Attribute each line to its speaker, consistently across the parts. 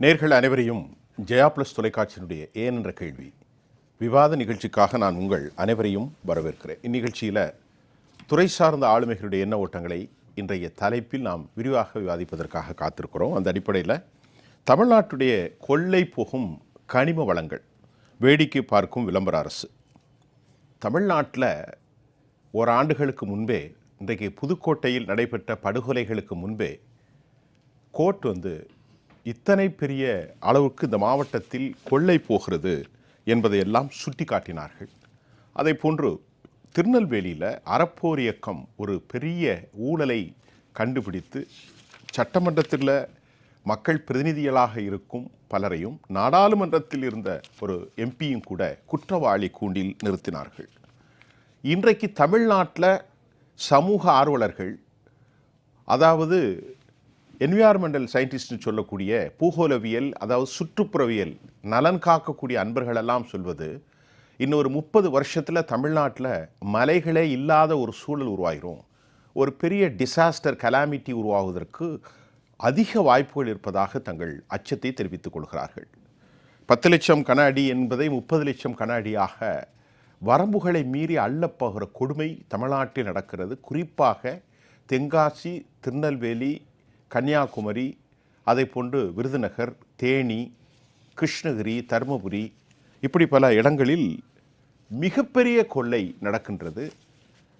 Speaker 1: நேர்கள் அனைவரையும் ஜெயா பிளஸ் தொலைக்காட்சியினுடைய ஏன் என்ற கேள்வி விவாத நிகழ்ச்சிக்காக நான் உங்கள் அனைவரையும் வரவேற்கிறேன். இந்நிகழ்ச்சியில் துறை சார்ந்த ஆளுமைகளுடைய எண்ண ஓட்டங்களை இன்றைய தலைப்பில் நாம் விரிவாக விவாதிப்பதற்காக காத்திருக்கிறோம். அந்த அடிப்படையில் தமிழ்நாட்டுடைய கொள்ளை போகும் கனிம வளங்கள் வேடிக்கை பார்க்கும் விளம்பர அரசு. தமிழ்நாட்டில் ஓராண்டுகளுக்கு முன்பே, இன்றைக்கு புதுக்கோட்டையில் நடைபெற்ற படுகொலைகளுக்கு முன்பே கோர்ட் இத்தனை பெரிய அளவுக்கு இந்த மாவட்டத்தில் கொள்ளை போகிறது என்பதையெல்லாம் சுட்டி காட்டினார்கள். அதை போன்று திருநெல்வேலியில் அறப்போர் இயக்கம் ஒரு பெரிய ஊழலை கண்டுபிடித்து சட்டமன்றத்தில் மக்கள் பிரதிநிதிகளாக இருக்கும் பலரையும் நாடாளுமன்றத்தில் இருந்த ஒரு எம்பியும் கூட குற்றவாளி கூண்டில் நிறுத்தினார்கள். இன்றைக்கு தமிழ்நாட்டில் சமூக ஆர்வலர்கள், அதாவது என்விரான்மெண்டல் சயின்டிஸ்ட்னு சொல்லக்கூடிய பூகோளவியல், அதாவது சுற்றுப்புறவியல் நலன் காக்கக்கூடிய அன்பர்களெல்லாம் சொல்வது, இன்னொரு 30 வருஷத்தில் தமிழ்நாட்டில் மலைகளே இல்லாத ஒரு சூழல் உருவாகிரும், ஒரு பெரிய டிசாஸ்டர் கலாமிட்டி உருவாகுவதற்கு அதிக வாய்ப்புகள் இருப்பதாக தங்கள் அச்சத்தை தெரிவித்துக் கொள்கிறார்கள். 10 லட்சம் கன அடி என்பதை 30 லட்சம் கன அடியாக வரம்புகளை மீறி அள்ளப்போகிற கொடுமை தமிழ்நாட்டில் நடக்கிறது. குறிப்பாக தென்காசி, திருநெல்வேலி, கன்னியாகுமரி, அதை போன்று விருதுநகர், தேனி, கிருஷ்ணகிரி, தருமபுரி, இப்படி பல இடங்களில் மிகப்பெரிய கொள்ளை நடக்கின்றது.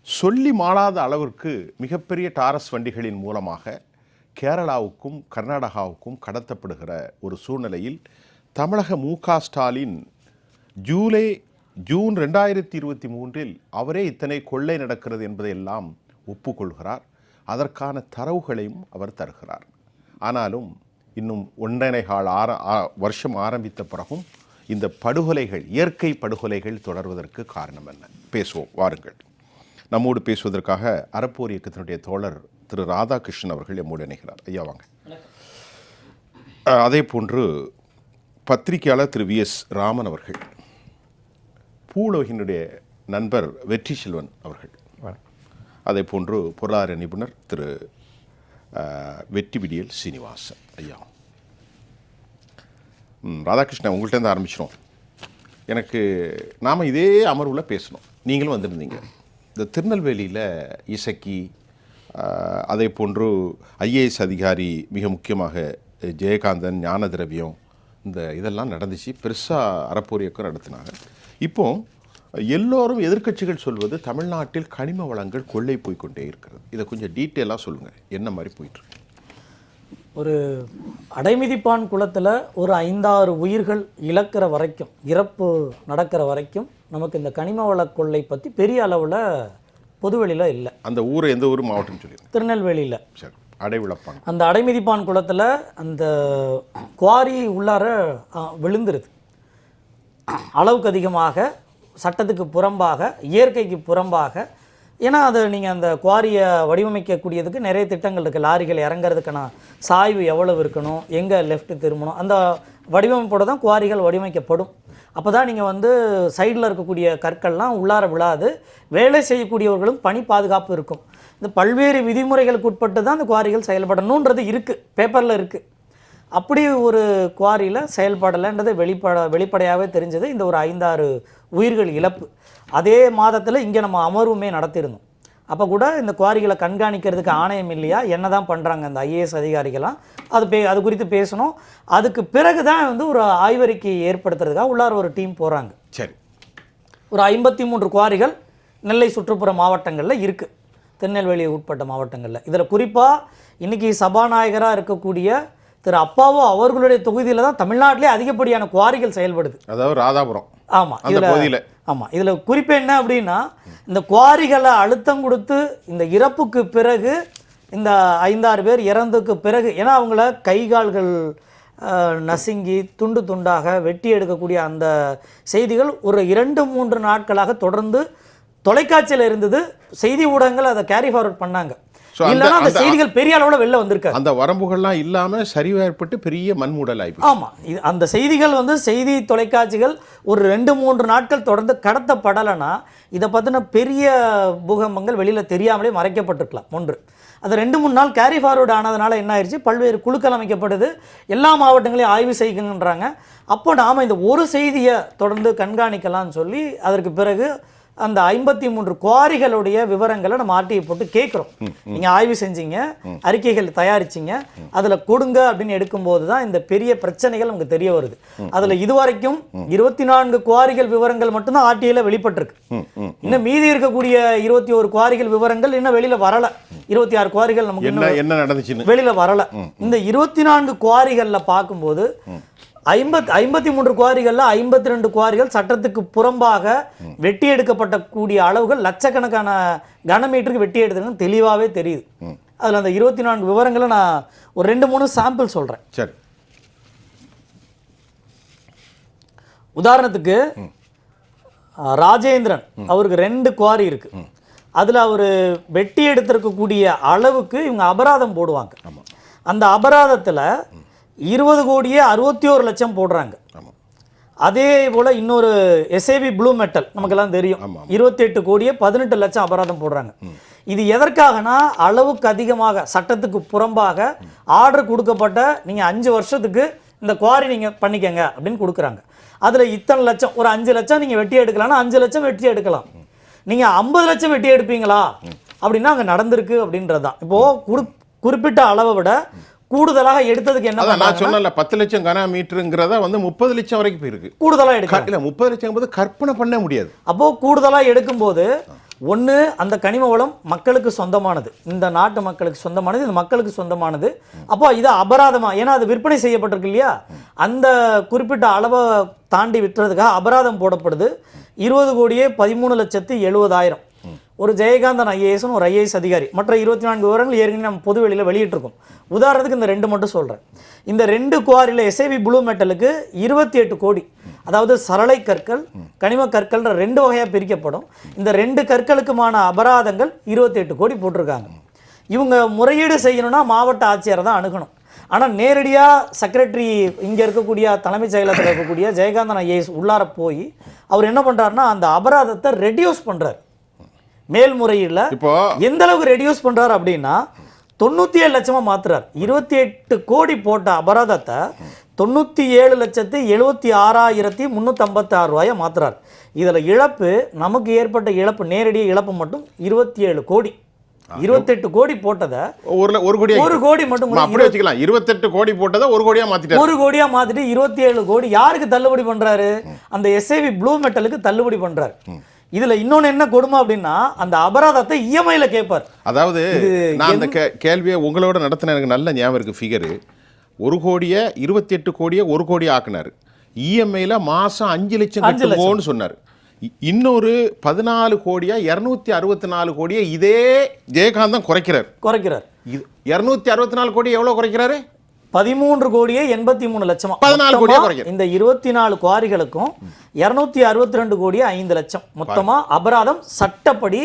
Speaker 1: சொல்லி மாளாத அளவிற்கு மிகப்பெரிய டாரஸ் வண்டிகளின் மூலமாக கேரளாவுக்கும் கர்நாடகாவுக்கும் கடத்தப்படுகிற ஒரு சூழ்நிலையில் தமிழக மு.க. ஸ்டாலின் ஜூன் 2023 அவரே இத்தனை கொள்ளை நடக்கிறது என்பதையெல்லாம் ஒப்புக்கொள்கிறார். அதற்கான தரவுகளையும் அவர் தருகிறார். ஆனாலும் இன்னும் 1.25 வருஷம் ஆரம்பித்த பிறகும் இந்த படுகொலைகள், இயற்கை படுகொலைகள் தொடர்வதற்கு காரணம் என்ன? பேசுவோம், வாருங்கள். நம்மோடு பேசுவதற்காக அறப்போர் இயக்கத்தினுடைய தோழர் திரு ராதாகிருஷ்ணன் அவர்கள் எம்மோடு இணைகிறார். ஐயா வாங்க. அதே போன்று பத்திரிகையாளர் திரு வி.எஸ். ராமன் அவர்கள், பூலோகினுடைய நண்பர் வெற்றி செல்வன் அவர்கள், அதே போன்று பொருளாதார நிபுணர் திரு வெற்றிவிடியல் சீனிவாசன். ஐயா ராதாகிருஷ்ணன், உங்கள்கிட்ட ஆரம்பிச்சிடும். எனக்கு நாம் இதே அமர்வில் பேசணும், நீங்களும் வந்திருந்தீங்க. இந்த திருநெல்வேலியில் இசக்கி, அதே போன்று ஐஏஎஸ் அதிகாரி, மிக முக்கியமாக ஜெயகாந்தன், ஞான திரவியம், இதெல்லாம் நடந்துச்சு. பெருசாக அறப்போர் இயக்கம் நடத்தினாங்க. இப்போ எல்லோரும் எதிர்க்கட்சிகள் சொல்வது தமிழ்நாட்டில் கனிம வளங்கள் கொள்ளை போய்கொண்டே இருக்கிறது. இதை கொஞ்சம் டீட்டெயிலாக சொல்லுங்கள், என்ன மாதிரி போயிட்டுருக்கு?
Speaker 2: ஒரு அடைமிதிப்பான் குளத்தில் ஒரு 5-6 உயிர்கள் இழக்கிற வரைக்கும், இறப்பு நடக்கிற வரைக்கும் நமக்கு இந்த கனிம வள கொள்ளை பற்றி பெரிய அளவில் பொதுவெளியில் இல்லை. அந்த ஊர் எந்த ஊர், மாவட்டம் சொல்லி? திருநெல்வேலியில். சரி, அடைவிழப்பான். அந்த அடைமிதிப்பான் குளத்தில் அந்த குவாரி உள்ளார விழுந்துருது. அளவுக்கு அதிகமாக, சட்டத்துக்கு புறம்பாக, இயற்கைக்கு புறம்பாக. ஏன்னா அதை நீங்கள் அந்த குவாரியை வடிவமைக்கக்கூடியதுக்கு நிறைய திட்டங்கள் இருக்குது. லாரிகள் இறங்கிறதுக்கான சாய்வு எவ்வளவு இருக்கணும், எங்கே லெஃப்ட் திரும்பணும், அந்த வடிவமைப்போடு தான் குவாரிகள் வடிவமைக்கப்படும். அப்போ தான் நீங்கள் சைடில் இருக்கக்கூடிய கற்கள்லாம் உள்ளார விழாது, வேலை செய்யக்கூடியவர்களும் பணி பாதுகாப்பு இருக்கும். இந்த பல்வேறு விதிமுறைகளுக்கு உட்பட்டு தான் அந்த குவாரிகள் செயல்படணுன்றது இருக்குது, பேப்பரில் இருக்குது. அப்படி ஒரு குவாரியில் செயல்படலைன்றது வெளிப்படையாகவே தெரிஞ்சது. இந்த ஒரு 5-6 உயிர்கள் இழப்பு அதே மாதத்தில் இங்கே நம்ம அமர்வுமே நடத்தியிருந்தோம். அப்போ கூட இந்த குவாரிகளை கண்காணிக்கிறதுக்கு ஆணையம் இல்லையா, என்ன தான் பண்ணுறாங்க அந்த ஐஏஎஸ் அதிகாரிகளாம், அது குறித்து பேசணும். அதுக்கு பிறகு தான் ஒரு ஆய்வறிக்கை ஏற்படுத்துறதுக்காக உள்ளார ஒரு டீம் போகிறாங்க. சரி, ஒரு 53 குவாரிகள் நெல்லை சுற்றுப்புற மாவட்டங்களில் இருக்குது, திருநெல்வேலி உட்பட்ட மாவட்டங்களில். இதில் குறிப்பாக இன்றைக்கி சபாநாயகராக இருக்கக்கூடிய திரு அப்பாவோ அவர்களுடைய தொகுதியில் தான் தமிழ்நாட்டிலே அதிகப்படியான குவாரிகள் செயல்படுது, அதாவது ராதாபுரம். ஆமாம், இதில் குறிப்பு என்ன அப்படின்னா, இந்த குவாரிகளை அழுத்தம் கொடுத்து இந்த இறப்புக்கு பிறகு, இந்த 5-6 பேர் இறந்துக்கு பிறகு, ஏன்னா அவங்கள கைகால்கள் நசுங்கி துண்டு துண்டாக வெட்டி எடுக்கக்கூடிய அந்த செய்திகள் ஒரு 2-3 நாட்களாக தொடர்ந்து தொலைக்காட்சியில் இருந்தது. செய்தி ஊடகங்கள் அதை கேரி ஃபார்வர்ட் பண்ணாங்க. இல்லைன்னா அந்த செய்திகள் பெரிய அளவில் வெளில வந்திருக்காரு.
Speaker 1: அந்த வரம்புகள்லாம் இல்லாமல் சரிவு ஏற்பட்டு பெரிய மண்மூடல் ஆயிடுச்சு.
Speaker 2: ஆமாம், அந்த செய்திகள் செய்தி தொலைக்காட்சிகள் ஒரு 2-3 நாட்கள் தொடர்ந்து கடத்தப்படலைன்னா இதை பற்றின பெரிய பூகம்பங்கள் வெளியில் தெரியாமலே மறைக்கப்பட்டிருக்கலாம். ஒன்று, அது 2-3 நாள் கேரி ஃபார்வர்டு ஆனதுனால என்ன ஆயிடுச்சு, பல்வேறு குழுக்கள் அமைக்கப்படுது, எல்லா மாவட்டங்களையும் ஆய்வு செய்யுங்கன்றாங்க. அப்போ நாம் இந்த ஒரு செய்தியை தொடர்ந்து கண்காணிக்கலாம்னு சொல்லி அதற்கு பிறகு அந்த 53 குவாரிகளுடைய விவரங்களை நம்ம ஆர்டிஐ போட்டு கேட்குறோம். நீங்கள் ஆய்வு செஞ்சீங்க, அறிக்கைகள் தயாரிச்சிங்க, அதில் கொடுங்க அப்படின்னு எடுக்கும்போது தான் இந்த பெரிய பிரச்சனைகள் நமக்கு தெரிய வருது. அதில் இதுவரைக்கும் 24 குவாரிகள் விவரங்கள் மட்டும்தான் ஆர்டிஐயில் வெளிப்பட்டிருக்கு. இன்னும் மீதி இருக்கக்கூடிய 21 குவாரிகள் விவரங்கள் இன்னும் வெளியில் வரலை. 26 குவாரிகள் நமக்கு
Speaker 1: என்ன நடந்துச்சு
Speaker 2: வெளியில் வரலை. இந்த 24 குவாரிகளில் பார்க்கும்போது 53 குவாரிகளில் 52 குவாரிகள் சட்டத்துக்கு புறம்பாக வெட்டி எடுக்கப்பட்ட கூடிய அளவுகள் லட்சக்கணக்கான கனமீட்டருக்கு வெட்டி எடுத்துன்னு தெளிவாகவே தெரியுது. அதில் அந்த 24 விவரங்களை நான் ஒரு 2-3 சாம்பிள் சொல்கிறேன்.
Speaker 1: சரி,
Speaker 2: உதாரணத்துக்கு ராஜேந்திரன் அவருக்கு 2 குவாரி இருக்கு. அதில் அவர் வெட்டி எடுத்திருக்கக்கூடிய அளவுக்கு இவங்க அபராதம் போடுவாங்க. அந்த அபராதத்தில் 20 கோடியே 61 லட்சம் போடுறாங்க. அதே போல் இன்னொரு எஸ்ஏபி ப்ளூ மெட்டல் நமக்கெல்லாம் தெரியும், 28 கோடியே 18 லட்சம் அபராதம் போடுறாங்க. இது எதற்காகனா அளவுக்கு அதிகமாக சட்டத்துக்கு புறம்பாக ஆர்டர் கொடுக்கப்பட்ட நீங்கள் 5 வருஷத்துக்கு இந்த குவாரி நீங்கள் பண்ணிக்கங்க அப்படின்னு கொடுக்குறாங்க. அதில் இத்தனை லட்சம், ஒரு 5 லட்சம் நீங்கள் வெட்டி எடுக்கலாம்னா 5 லட்சம் வெட்டி எடுக்கலாம். நீங்கள் 50 லட்சம் வெட்டி எடுப்பீங்களா அப்படின்னா அங்கே நடந்திருக்கு அப்படின்றது தான். இப்போது குறிப்பிட்ட அளவை விட கூடுதலாக எடுத்ததுக்கு என்ன
Speaker 1: நான் சொன்னல 10 லட்சம் கன மீட்டருங்கிறத 30 லட்சம் வரைக்கும் போயிருக்கு.
Speaker 2: கூடுதலாக எடுக்க
Speaker 1: இல்ல 30 லட்சம் போது கற்பனை பண்ண முடியாது.
Speaker 2: அப்போ கூடுதலாக எடுக்கும்போது ஒன்று, அந்த கனிம வளம் மக்களுக்கு சொந்தமானது, இந்த நாட்டு மக்களுக்கு சொந்தமானது, இந்த மக்களுக்கு சொந்தமானது. அப்போ இது அபராதமா, ஏன்னா அது விற்பனை செய்யப்பட்டிருக்கு இல்லையா, அந்த குறிப்பிட்ட அளவை தாண்டி விட்டுறதுக்காக அபராதம் போடப்படுது. 20 கோடியே 13,70,000. ஒரு ஜெயகாந்தன் ஐஏஎஸ்னு ஒரு ஐஏஎஸ் அதிகாரி, மற்ற 24 விவரங்கள் ஏற்கனவே நம்ம பொது வெளியில் வெளியிட்டிருக்கோம். உதாரணத்துக்கு இந்த 2 மட்டும் சொல்கிறேன். இந்த 2 குவாரியில் எஸ்ஏபி ப்ளூ மெட்டலுக்கு 28 கோடி, அதாவது சரளை கற்கள், கனிம கற்கள்ன்ற 2 வகையாக பிரிக்கப்படும். இந்த 2 கற்களுக்குமான அபராதங்கள் 28 கோடி போட்டிருக்காங்க. இவங்க முறையீடு செய்யணும்னா மாவட்ட ஆட்சியரை தான் அணுகணும். ஆனால் நேரடியாக செக்ரட்டரி இங்கே இருக்கக்கூடிய தலைமைச் செயலகத்தில் இருக்கக்கூடிய ஜெயகாந்தன் ஐஏஎஸ் உள்ளார போய் அவர் என்ன பண்ணுறாருன்னா அந்த அபராதத்தை ரெடியூஸ் பண்ணுறாரு. மேல்முறையில் இப்போ எந்த அளவுக்கு ரெடியூஸ் பண்ணுறாரு அப்படின்னா 97 லட்சமாக மாற்றுறார். 28 கோடி போட்ட அபராதத்தை 97,76,356 ரூபாயை மாற்றுறார். இதில் இழப்பு, நமக்கு ஏற்பட்ட இழப்பு, நேரடி இழப்பு மட்டும் 27 கோடி. 28 கோடி போட்டதை 1 கோடி மட்டும்
Speaker 1: அப்படியே வச்சுக்கலாம். 28 கோடி போட்டதை 1 கோடியா மாத்திட்டாரு.
Speaker 2: 1 கோடியா மாத்திட்டு 27 கோடி யாருக்கு தள்ளுபடி பண்றாரு? அந்த எஸ்ஏவி ப்ளூ மெட்டலுக்கு தள்ளுபடி பண்றாரு. இதுல இன்னொன்னு என்ன கொடுமை அப்படின்னா அந்த அபராதத்தை இஎம்ஐல கேட்பார்.
Speaker 1: அதாவது நான் அந்த கேள்வியை உங்களோட நடத்தின எனக்கு நல்ல ஞாபகம் இருக்கு. ஃபிகரு 1 கோடியை 28 கோடியை 1 கோடி ஆக்குனாரு. இஎம்ஐல மாசம் 5 லட்சம் கட்டுவோன்னு சொன்னார். இன்னொரு 14 கோடியா 264 கோடியை இதே ஜெயகாந்தன் குறைக்கிறார். 264 கோடி எவ்வளவு குறைக்கிறாரு?
Speaker 2: 13 கோடியே 83 லட்சமா.
Speaker 1: 14 கோடியா குறைக்கிறார்.
Speaker 2: இந்த 24 குவாரிகளுக்கும் 262 கோடியே 5 லட்சம் மொத்தமா அபராதம். சட்டப்படி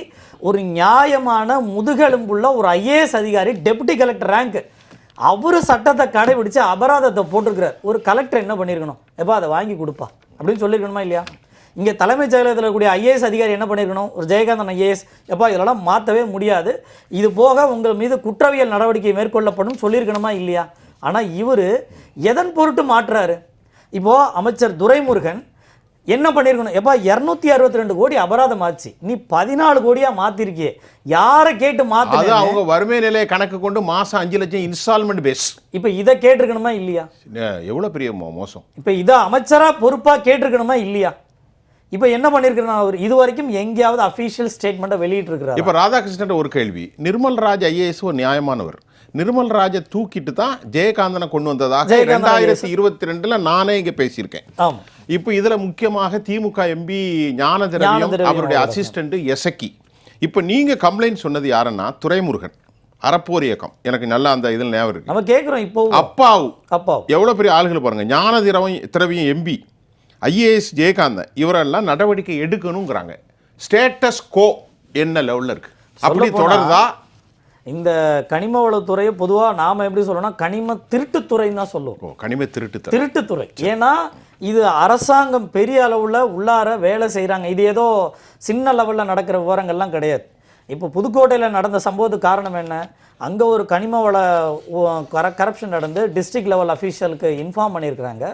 Speaker 2: ஒரு நியாயமான முதுகெலும்புள்ள ஒரு ஐஏஎஸ் அதிகாரி, டெபுட்டி கலெக்டர் ரேங்க், அவரு சட்டத்தை கடைபிடிச்சு அபராதத்தை போட்டிருக்கிறார். ஒரு கலெக்டர் என்ன பண்ணியிருக்கணும்? எப்பா அதை வாங்கி கொடுப்பா அப்படின்னு சொல்லியிருக்கணுமா இல்லையா? இங்கே தலைமைச் செயலகத்தில் இருக்கக்கூடிய ஐஏஎஸ் அதிகாரி என்ன பண்ணியிருக்கணும்? ஒரு ஜெயகாந்தன் ஐஏஎஸ், எப்பா இதெல்லாம் மாற்றவே முடியாது, இது போக உங்கள் மீது குற்றவியல் நடவடிக்கை மேற்கொள்ளப்படும் சொல்லியிருக்கணுமா இல்லையா? ஆனால் இவர் எதன் பொருட்டு மாற்றுறாரு? இப்போது அமைச்சர் துரைமுருகன் என்ன பண்ணியிருக்கணும்? எப்பா 262 கோடி அபராதம் ஆச்சு, நீ 14 கோடியாக மாற்றிருக்கியே, யாரை கேட்டு மாற்ற?
Speaker 1: அவங்க வறுமை நிலையை கணக்கு கொண்டு மாதம் 5 லட்சம் இன்ஸ்டால்மெண்ட் பேஸ்.
Speaker 2: இப்போ இதை கேட்டிருக்கணுமா இல்லையா?
Speaker 1: எவ்வளோ பெரிய மோசம்.
Speaker 2: இப்போ இதை அமைச்சராக பொறுப்பாக கேட்டிருக்கணுமா இல்லையா? இப்போ என்ன பண்ணியிருக்கிறேன், அவர் இது வரைக்கும் எங்கேயாவது அஃபீஷியல் ஸ்டேட்மெண்ட்டை வெளியிட்டிருக்கிறார்.
Speaker 1: இப்போ ராதாகிருஷ்ணன் ஒரு கேள்வி, நிர்மல் ராஜ் ஐஏஎஸ் ஒரு நியாயமானவர், நிர்மல் ராஜை தூக்கிட்டு தான் ஜெயகாந்தனை கொண்டு வந்ததாக 2022 நானே இங்கே பேசியிருக்கேன். இப்போ இதில் முக்கியமாக திமுக எம்பி ஞானதிரவியம், அவருடைய அசிஸ்டண்ட் எசக்கி. இப்போ நீங்கள் கம்ப்ளைண்ட் சொன்னது யாருன்னா துரைமுருகன், அறப்போர் இயக்கம். எனக்கு நல்லா அந்த இதில் ஞாபகம் இருக்கு.
Speaker 2: நம்ம கேட்குறோம் இப்போ
Speaker 1: அப்பாவு எவ்வளோ பெரிய ஆளுகள் பாருங்க. ஞானதிரவியம் எம்பி, ஐஏஎஸ் ஜெயகாந்தன், இவரெல்லாம் நடவடிக்கை எடுக்கணுங்கிறாங்க. ஸ்டேட்டஸ் கோ என்ன லெவலில் இருக்கு? அப்படி தொடருதா
Speaker 2: இந்த கனிம வளத்துறையை பொதுவாக நாம் எப்படி சொல்லணும்னா கனிம திருட்டுத்துறைன்னு தான் சொல்லுவோம்.
Speaker 1: ஓ, கனிம
Speaker 2: திருட்டுத்துறை. ஏன்னா இது அரசாங்கம் பெரிய அளவில் உள்ளார வேலை செய்கிறாங்க. இது ஏதோ சின்ன லெவலில் நடக்கிற விவரங்கள்லாம் கிடையாது. இப்போ புதுக்கோட்டையில் நடந்த சம்பவத்துக்கு காரணம் என்ன? அங்கே ஒரு கனிம வள கரப்ஷன் நடந்து டிஸ்ட்ரிக்ட் லெவல் அஃபீஷியலுக்கு இன்ஃபார்ம் பண்ணியிருக்கிறாங்க.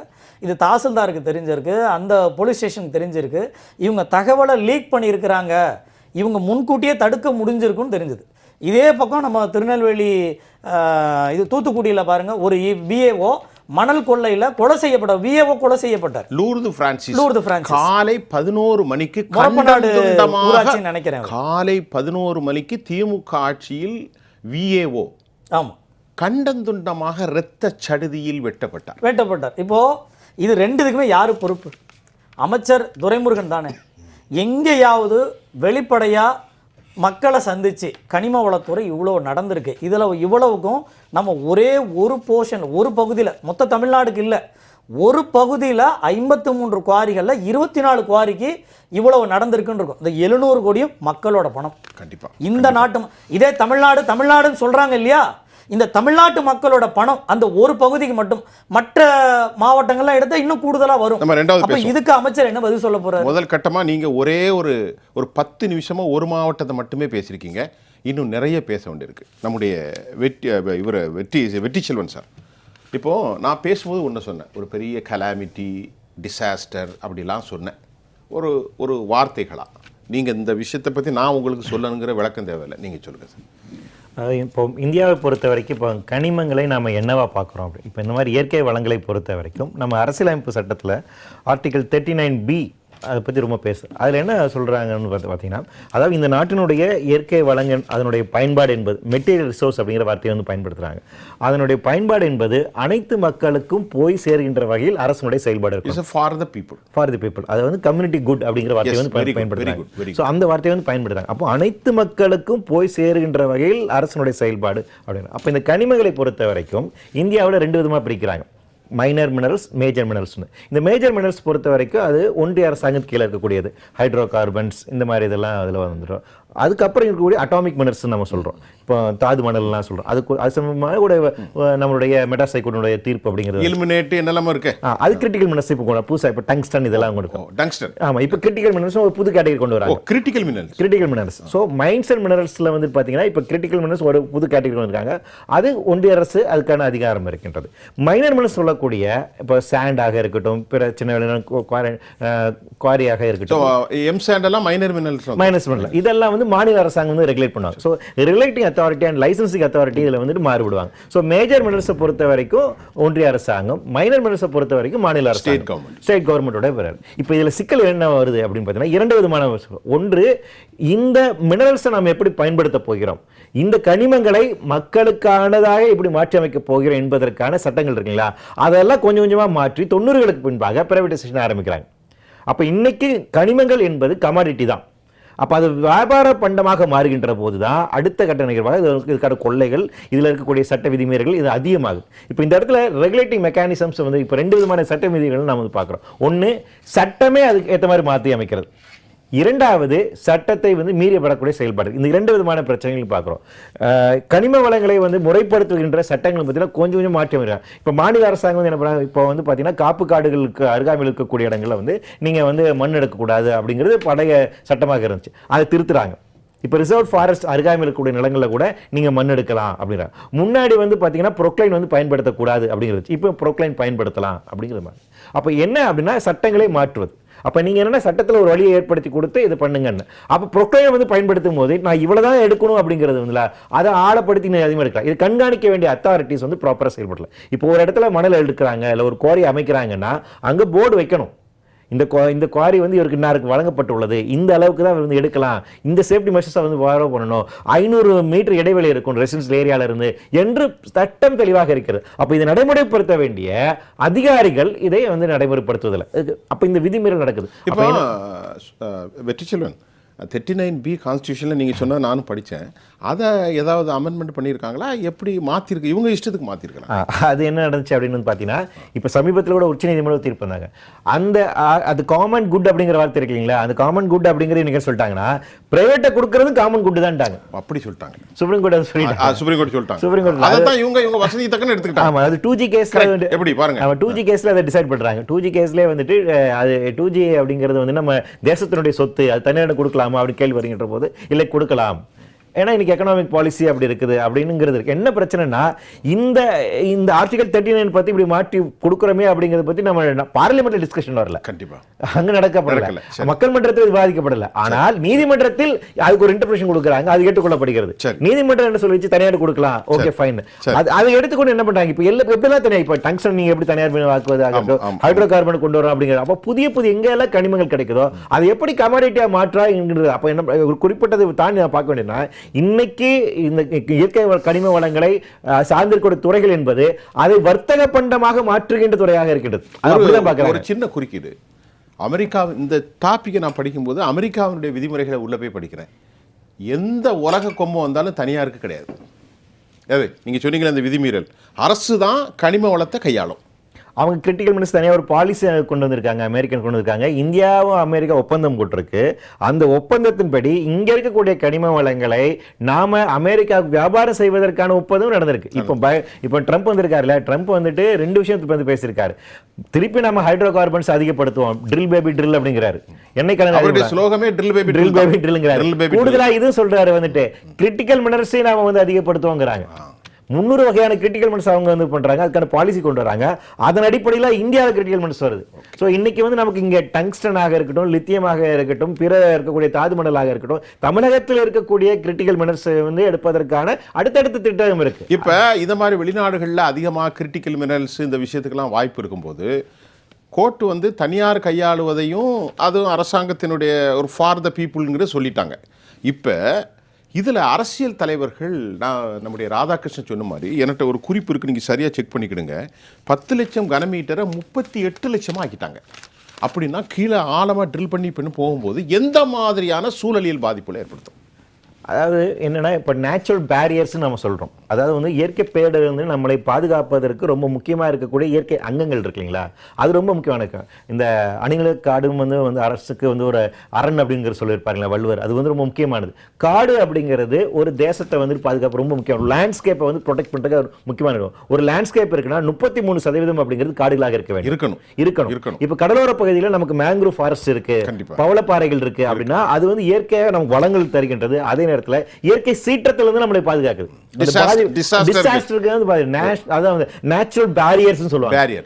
Speaker 2: இது தாசில்தாருக்கு தெரிஞ்சிருக்கு, அந்த போலீஸ் ஸ்டேஷனுக்கு தெரிஞ்சிருக்கு. இவங்க தகவலை லீக் பண்ணியிருக்கிறாங்க, இவங்க முன்கூட்டியே தடுக்க முடிஞ்சிருக்குன்னு தெரிஞ்சுது. இதே பக்கம் நம்ம திருநெல்வேலி இது தூத்துக்குடியில் பாருங்கள், ஒரு விஏஓ மணல் கொள்ளையில் கொலை செய்யப்பட்ட விஏஓ கொலை செய்யப்பட்டார்.
Speaker 1: லூர்து பிரான்சிஸ் காலை 11 மணிக்கு
Speaker 2: ஊராட்சி நினைக்கிறேன்.
Speaker 1: காலை 11 மணிக்கு திமுக ஆட்சியில் விஏஓ கண்டந்துண்டமாக இரத்த சடுதியில் வெட்டப்பட்டார். இப்போ இது ரெண்டுக்குமே யாரு பொறுப்பு? அமைச்சர் துரைமுருகன் தானே. எங்கேயாவது வெளிப்படையா மக்களை சந்திச்சு கனிம வளத்துறை இவ்வளோ நடந்திருக்கு, இதில் இவ்வளவுக்கும் நம்ம ஒரே ஒரு போர்ஷன், ஒரு பகுதியில், மொத்த தமிழ்நாடுக்கு இல்லை, ஒரு பகுதியில் 53 குவாரிகளில் 24 குவாரிக்கு இவ்வளவு நடந்திருக்குன்னு இருக்கும். இந்த 700 கோடியும் மக்களோட பணம். கண்டிப்பாக
Speaker 2: இந்த நாட்டு இதே தமிழ்நாடுன்னு சொல்கிறாங்க இல்லையா, இந்த தமிழ்நாட்டு மக்களோட பணம் அந்த ஒரு பகுதிக்கு மட்டும். மற்ற மாவட்டங்கள்லாம் எடுத்தால் இன்னும் கூடுதலாக வரும். அப்போ இதுக்கு அமைச்சர் என்ன பதில் சொல்ல போறாரு?
Speaker 1: முதல் கட்டமாக நீங்கள் ஒரே ஒரு 10 நிமிஷமாக ஒரு மாவட்டத்தை மட்டுமே பேசியிருக்கீங்க. இன்னும் நிறைய பேச வேண்டியிருக்கு. நம்முடைய வெற்றி செல்வன் சார், இப்போது நான் பேசும்போது ஒன்று சொன்னேன், ஒரு பெரிய கலாமிட்டி டிசாஸ்டர் அப்படிலாம் சொன்னேன். ஒரு வார்த்தைகளா நீங்கள் இந்த விஷயத்தை பற்றி நான் உங்களுக்கு சொல்லணுங்கிற விளக்கம் தேவையில்லை, நீங்கள் சொல்லுங்கள் சார்.
Speaker 3: இப்போ இந்தியாவை பொறுத்த வரைக்கும் இப்போ கனிமங்களை நம்ம என்னவா பார்க்குறோம் அப்படி இப்போ இந்த மாதிரி இயற்கை வளங்களை பொறுத்த வரைக்கும் நம்ம அரசியலமைப்பு சட்டத்தில் ஆர்டிகல் 39B அதை பற்றி ரொம்ப அதில் என்ன சொல்கிறாங்கன்னு பார்த்தீங்கன்னா, அதாவது இந்த நாட்டினுடைய இயற்கை வளங்கள் அதனுடைய பயன்பாடு என்பது மெட்டீரியல் ரிசோர்ஸ் அப்படிங்கிற வார்த்தையை வந்து பயன்படுத்துகிறாங்க. அதனுடைய பயன்பாடு என்பது அனைத்து மக்களுக்கும் போய் சேர்கின்ற வகையில் அரசனுடைய செயல்பாடு இருக்கும்.
Speaker 1: ஃபார் தி பீப்புள்
Speaker 3: அதை வந்து கம்யூனிட்டி குட் அப்படிங்கிற வார்த்தையை வந்து பயன்படுத்துறாங்க. ஸோ அந்த வார்த்தையை வந்து பயன்படுத்துறாங்க. அப்போ அனைத்து மக்களுக்கும் போய் சேருகின்ற வகையில் அரசனுடைய செயல்பாடு அப்படின்னு. அப்போ இந்த கனிமங்களை பொறுத்த வரைக்கும் இந்தியாவில் 2 விதமாக பிரிக்கிறாங்க, மைனர் மினரல்ஸ், மேஜர் மினரல்ஸ்னு. இந்த மேஜர் மினரல்ஸ் பொறுத்த வரைக்கும் அது ஒன்றிய அரசாங்கத்து கீழே இருக்கக்கூடியது, ஹைட்ரோ கார்பன்ஸ் இந்த மாதிரி இதெல்லாம் அதில் வந்துடும். அதுக்கப்புறம் இருக்கக்கூடிய அட்டாமிக் மினரல்ஸ் நம்ம சொல்கிறோம், இப்போ தாது மணல்லாம் சொல்கிறோம். அது சம்பந்தமாக கூட நம்மளுடைய மெட்ராஸ் ஹைகோர்ட்டுடைய தீர்ப்பு அப்படிங்கிறது
Speaker 1: எலிமினேட் என்னெல்லாம் இருக்கு,
Speaker 3: அது கிரிட்டிக்கல் மினரல்ஸ். இப்போ புதுசாக இப்போ டங்ஸ்டன் இதெல்லாம் கொடுக்கும்.
Speaker 1: டங்ஸ்டன்
Speaker 3: ஆமாம், இப்போ கிரிட்டிக்கல் மினரல்ஸ் ஒரு புது கேட்டகரி கொண்டு வராங்க,
Speaker 1: critical minerals.
Speaker 3: So mines and மினரல்ஸில் வந்து பார்த்தீங்கன்னா இப்போ கிரிட்டிக்கல் மினரல்ஸ் ஒரு புது கேட்டகரி வந்திருக்காங்க. அது ஒன்றிய அரசு அதுக்கான அதிகாரம் இருக்கின்றது. மைனர் மினரல்ஸ் சொல்லக்கூடிய இப்போ சாண்டாக இருக்கட்டும், பிற சின்ன குவாரியாக இருக்கட்டும்,
Speaker 1: எம் சாண்ட் எல்லாம் மைனர் மினரல்ஸ்
Speaker 3: இதெல்லாம் வந்து மாநில அரசாங்கம் வந்து ரெகுலேட் பண்ணுவாங்க. So regulating authority and licensing authority இதில் வந்துட்டு மாறுபடுவாங்க. ஸோ மேஜர் மினரல்ஸை பொறுத்த வரைக்கும் ஒன்றிய அரசாங்கம், மைனர் மினரல்ஸை பொறுத்த வரைக்கும் மாநில அரசாங்கம், ஸ்டேட் கவர்மெண்டோட பெறாரு. இப்போ இதில் சிக்கல் என்ன வருது அப்படின்னு பார்த்தீங்கன்னா 2 விதமான. ஒன்று, இந்த மினரல்ஸை நாம் எப்படி பயன்படுத்த போகிறோம், இந்த கனிமங்களை மக்களுக்கானதாக எப்படி மாற்றி அமைக்க போகிறோம் என்பதற்கான சட்டங்கள் இருக்குங்களா, அதெல்லாம் கொஞ்சம் கொஞ்சமாக மாற்றி 90களுக்கு பின்பாக பிரைவேடைசேஷன் ஆரம்பிக்கிறாங்க. அப்போ இன்னைக்கு கனிமங்கள் என்பது கமாடிட்டி தான். அப்போ அது வியாபார பண்டமாக மாறுகின்ற போது தான் அடுத்த கட்ட நிகழ்வாக இதுக்கான கொள்ளைகள், இதில் இருக்கக்கூடிய சட்ட விதிமீறல்கள் இது அதிகமாகுது. இப்போ இந்த இடத்துல ரெகுலேட்டிங் மெக்கானிசம்ஸ் வந்து இப்போ 2 விதமான சட்ட விதிகள் நம்ம வந்து பார்க்குறோம். ஒன்று, சட்டமே அதுக்கு ஏற்ற மாதிரி மாற்றி அமைக்கிறது. 2வது, சட்டத்தை வந்து மீறப்படக்கூடிய செயல்பாடு. இந்த 2 விதமான பிரச்சனைகள் பார்க்குறோம். கனிம வளங்களை வந்து முறைப்படுத்துகின்ற சட்டங்களை பற்றிலாம் கொஞ்சம் கொஞ்சம் மாற்றி அமைக்கிறாங்க. இப்போ மாநில அரசாங்கம் வந்து என்ன பண்ணுறாங்க, இப்போ வந்து பார்த்தீங்கன்னா காப்பு காடுகளுக்கு அருகாமையில் இருக்கக்கூடிய இடங்களில் வந்து நீங்கள் வந்து மண் எடுக்கக்கூடாது அப்படிங்கிறது பழைய சட்டமாக இருந்துச்சு, அதை திருத்துறாங்க. இப்போ ரிசர்வ் ஃபாரஸ்ட் அருகாமையில் இருக்கக்கூடிய நிலங்களில் கூட நீங்கள் மண் எடுக்கலாம் அப்படிங்கிறாங்க. முன்னாடி வந்து பார்த்தீங்கன்னா ப்ரொக்ளைன் வந்து பயன்படுத்தக்கூடாது அப்படிங்கிறது, இப்போ ப்ரொக்ளைன் பயன்படுத்தலாம் அப்படிங்கிற மாதிரி. அப்போ என்ன அப்படின்னா சட்டங்களை மாற்றுவது. அப்போ நீங்கள் என்னென்ன சட்டத்தில் ஒரு வழியை ஏற்படுத்தி கொடுத்து இது பண்ணுங்கன்னு. அப்போ ப்ரொக்ளைனை வந்து பயன்படுத்தும் போது நான் இவ்வளோதான் எடுக்கணும் அப்படிங்கிறது வந்து அதை ஆழப்படுத்தி அதிகமாக எடுக்கலாம். இது கண்காணிக்க வேண்டிய அத்தாரிட்டிஸ் வந்து ப்ராப்பராக செயல்படல. இப்போ ஒரு இடத்துல மணல் எடுக்கிறாங்க, இல்லை ஒரு குவாரி அமைக்கிறாங்கன்னா அங்கே போர்டு வைக்கணும், இந்த குவாரி வந்து இவருக்கு இன்னாருக்கு வழங்கப்பட்டுள்ளது, இந்த அளவுக்கு தான் வந்து எடுக்கலாம், இந்த சேஃப்டி மெஷர்ஸை வந்து ஃபாலோ பண்ணணும், 500 மீட்டர் இடைவெளி இருக்கும் ரெசிடென்ஷியல் ஏரியாவில் இருந்து என்று சட்டம் தெளிவாக இருக்கிறது. அப்போ இதை நடைமுறைப்படுத்த வேண்டிய அதிகாரிகள் இதை வந்து நடைமுறைப்படுத்துவதில்லை. அப்போ இந்த விதிமீறல் நடக்குது.
Speaker 1: இப்போ வெற்றி செல்வன், 39B கான்ஸ்டியூஷனில் நீங்கள் சொன்னால் நானும் படித்தேன், அதை ஏதாவது அமெண்ட்மெண்ட் பண்ணியிருக்காங்களா, எப்படி மாற்றிருக்கு, இவங்க இஷ்டத்துக்கு மாற்றிருக்கலாம்?
Speaker 3: அது என்ன நடந்துச்சு அப்படின்னு வந்து பார்த்தீங்கன்னா, இப்போ சமீபத்தில் கூட உச்சநீதிமன்றம் தீர்ப்பு வந்தாங்க. அந்த அது காமன் குட் அப்படிங்கிற வார்த்தை இருக்கு இல்லைங்களா, அந்த காமன் குட் அப்படிங்கிறது நீங்க சொல்லிட்டாங்கன்னா பிரைவேட்டை கொடுக்கறது காமன் குட் தான்ட்டாங்க.
Speaker 1: அப்படி சொல்லிட்டாங்க
Speaker 3: சுப்ரீம் கோர்ட். அது சொல்லிட்டாங்க.
Speaker 1: சுப்ரீம் கோர்ட் சொல்லிட்டாங்க.
Speaker 3: சுப்ரீம் கோர்ட்
Speaker 1: அதான் இவங்க வசதி தக்கன்னு எடுத்துக்கிட்டாங்க.
Speaker 3: ஆமா, அது 2G கேஸ்ல
Speaker 1: எப்படி பாருங்க,
Speaker 3: 2G கேஸ்ல அதை டிசைட் பண்றாங்க. 2G கேஸ்லயே வந்துட்டு அது 2G அப்படிங்கிறது வந்து நம்ம தேசத்தினுடைய சொத்து, அது தனியாக கொடுக்கலாமா அப்படி கேள்வி வருகின்ற போது இல்லை கொடுக்கலாம். ஏன்னா இன்னைக்கு எக்கனாமிக் பாலிசி அப்படி இருக்குது அப்படிங்கிறது இருக்கு. என்ன பிரச்சனைனா இந்த இந்த ஆர்டிகல் 39 பத்தி இப்படி மாற்றி கொடுக்குறோமே அப்படிங்கறத பத்தி நம்ம பார்லிமெண்ட்ல டிஸ்கஷன் வரல.
Speaker 1: கண்டிப்பா
Speaker 3: அங்க நடக்கப்படல, மக்கள் மன்றத்தில் விவாதிக்கப்படல. ஆனால் நீதிமன்றத்தில் அதுக்கு ஒரு இன்டர்பிரேஷன் கொடுக்குறாங்க, அது ஏற்றுக்கொள்ளப்படுகிறது. நீதிமன்றம் என்ன சொல்லிச்சு, தனியார் கொடுக்கலாம், ஓகே ஃபைன். அதை எடுத்துக்கொண்டு என்ன பண்றாங்க, இப்போ எப்படிலாம் தனியாக, இப்போ டங்ஸ்டன் நீங்க எப்படி தனியார் ஆக்குவது ஆகட்டும், ஹைட்ரோ கார்பன் கொண்டு வரோம் அப்படிங்கிறது. அப்போ புதிய புதிய எங்கெல்லாம் கனிமங்கள் கிடைக்குதோ அதை எப்படி கமாடிட்டியா மாற்றாங்கிறது. அப்போ என்ன ஒரு குறிப்பிட்டதை தாண்டி நான் பார்க்க வேண்டியதுன்னா, இன்னைக்கு இந்த இயற்கை கனிம வளங்களை சார்ந்திருக்கிற துறைகள் என்பது அதை வர்த்தக பண்டமாக மாற்றுகின்ற துறையாக இருக்கின்றது.
Speaker 1: ஒரு சின்ன குறுக்கீடு, அமெரிக்கா இந்த டாபிக்கை நான் படிக்கும்போது அமெரிக்காவினுடைய விதிமுறைகளை உள்ள போய் படிக்கிறேன். எந்த உலக கொம்பம் வந்தாலும் தனியாருக்கு கிடையாது. நீங்க சொன்னீங்களே அந்த விதிமீறல், அரசு தான் கனிம வளத்தை கையாளும்.
Speaker 3: அவங்க கிரிட்டிக்கல் மினிட்ஸ் தனியாக ஒரு பாலிசி கொண்டு வந்திருக்காங்க, அமெரிக்கன் கொண்டு வந்திருக்காங்க. இந்தியாவும் அமெரிக்கா ஒப்பந்தம் போட்டிருக்கு. அந்த ஒப்பந்தத்தின்படி இங்க இருக்கக்கூடிய கனிம வளங்களை நாம அமெரிக்காவுக்கு வியாபாரம் செய்வதற்கான ஒப்பந்தம் நடந்திருக்கு. இப்போ ட்ரம்ப் வந்திருக்காருல்ல, ட்ரம்ப் வந்துட்டு 2 விஷயத்துக்கு வந்து பேசியிருக்காரு. திருப்பி நம்ம ஹைட்ரோ கார்பன்ஸ் அதிகப்படுத்துவோம், ட்ரில் பேபி ட்ரில் அப்படிங்கிறாரு. எண்ணெய் கூடுதலா இது சொல்றாரு வந்துட்டு கிரிட்டிக்கல் மினரல்ஸை நாம வந்து அதிகப்படுத்துவோங்கிறாங்க. 300 வகையான கிரிட்டிக்கல் மினரல்ஸ் அவங்க வந்து பண்றாங்க, அதுக்கான பாலிசி கொண்டு வராங்க. அதன் அடிப்படையில் இந்தியாவில் கிரிட்டிக்கல் மினரல்ஸ் வருது. ஸோ இன்னைக்கு வந்து நமக்கு இங்க டங்ஸ்டனாக இருக்கட்டும், லித்தியமாக இருக்கட்டும், பிற இருக்கக்கூடிய தாது மணலாக இருக்கட்டும், தமிழகத்தில் இருக்கக்கூடிய கிரிட்டிக்கல் மினரல்ஸ் வந்து எடுப்பதற்கான அடுத்தடுத்த திட்டம் இருக்கு.
Speaker 1: இப்ப இந்த மாதிரி வெளிநாடுகளில் அதிகமாக கிரிட்டிக்கல் மினரல்ஸ் இந்த விஷயத்துக்கெல்லாம் வாய்ப்பு இருக்கும்போது கோர்ட் வந்து தனியார் கையாளுவதையும் அதுவும் அரசாங்கத்தினுடைய ஒரு ஃபார் த பீப்புள்ங்கிறது சொல்லிட்டாங்க. இப்போ இதில் அரசியல் தலைவர்கள், நான் நம்முடைய ராதாகிருஷ்ணன் சொன்ன மாதிரி என்கிட்ட ஒரு குறிப்பு இருக்குது, நீங்கள் சரியாக செக் பண்ணிக்கிடுங்க. 10 லட்சம் கனமீட்டரை 38 லட்சமாக ஆக்கிட்டாங்க. அப்படின்னா கீழே ஆழமாக ட்ரில் பண்ணி போகும்போது எந்த மாதிரியான சூழலியல் பாதிப்புகளை ஏற்படுத்தும்?
Speaker 3: அதாவது என்னன்னா, இப்போ நேச்சுரல் பேரியர்ஸ் நம்ம சொல்றோம். அதாவது வந்து இயற்கை பேரிடர் வந்து நம்மளை பாதுகாப்பதற்கு ரொம்ப முக்கியமாக இருக்கக்கூடிய இயற்கை அங்கங்கள் இருக்கு இல்லைங்களா, அது ரொம்ப முக்கியமான. இந்த அணிகளுக்கு காடும் வந்து அரசுக்கு வந்து ஒரு அரண் அப்படிங்கிற சொல்லியிருப்பாருங்களா வள்ளுவர், அது வந்து ரொம்ப முக்கியமானது. காடு அப்படிங்கிறது ஒரு தேசத்தை வந்து பாதுகாப்பு ரொம்ப முக்கியம். லேண்ட்ஸ்கேப்பை வந்து ப்ரொடெக்ட் பண்ணுறதுக்கு முக்கியமான ஒரு லேண்ட்ஸ்கேப் இருக்குன்னா 33% அப்படிங்கிறது காடுகளாக இருக்க வேண்டும், இருக்கணும். இப்போ கடலோர பகுதியில் நமக்கு மேங்க்ரூவ் ஃபாரஸ்ட் இருக்கு, பவளப்பாறைகள் இருக்கு அப்படின்னா அது வந்து இயற்கையாக நமக்கு வளங்கள் தருகின்றது. அதே இயற்கை சீற்றத்துல இருந்து நம்மளை பாதுகாக்குது. டிசாஸ்டருக்கு வந்து அதாவது நேச்சுரல் பேரியர்ஸ் சொல்லுவாங்க,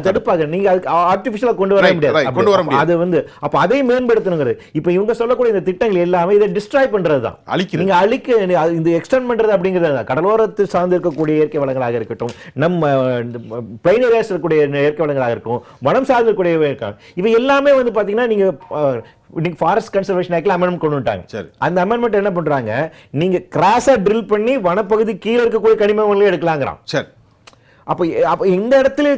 Speaker 3: தடுப்பாக. நீங்க அதுக்கு ஆர்டிபிஷியலா கொண்டு வர முடியாது. அது வந்து அப்ப அதை மேம்படுத்தணுங்கிறது. இப்ப இவங்க சொல்லக்கூடிய இந்த திட்டங்கள் எல்லாமே இதை டிஸ்ட்ராய் பண்றதுதான், நீங்க அழிக்க இந்த எக்ஸ்டெண்ட் பண்றது அப்படிங்கிறது. கடலோரத்தை சார்ந்து இருக்கக்கூடிய இயற்கை வளங்களாக இருக்கட்டும், நம்ம பிளைன் ஏரியாஸ் இருக்கக்கூடிய இயற்கை வளங்களாக இருக்கட்டும், வனம் சார்ந்து இருக்கக்கூடிய இவை எல்லாமே வந்து பாத்தீங்கன்னா நீங்க இன்னைக்கு ஃபாரஸ்ட் கன்சர்வேஷன் ஆக்ட்ல அமெண்ட்மென்ட் கொண்டு வந்துட்டாங்க. அந்த அமெண்ட்மென்ட் என்ன பண்றாங்க, நீங்க கிராஸா ட்ரில் பண்ணி வனப்பகுதி கீழே இருக்கக்கூடிய கனிம வளங்களை எடுக்கலாங்கிறான். சரி, அப்போ இந்த இடத்துல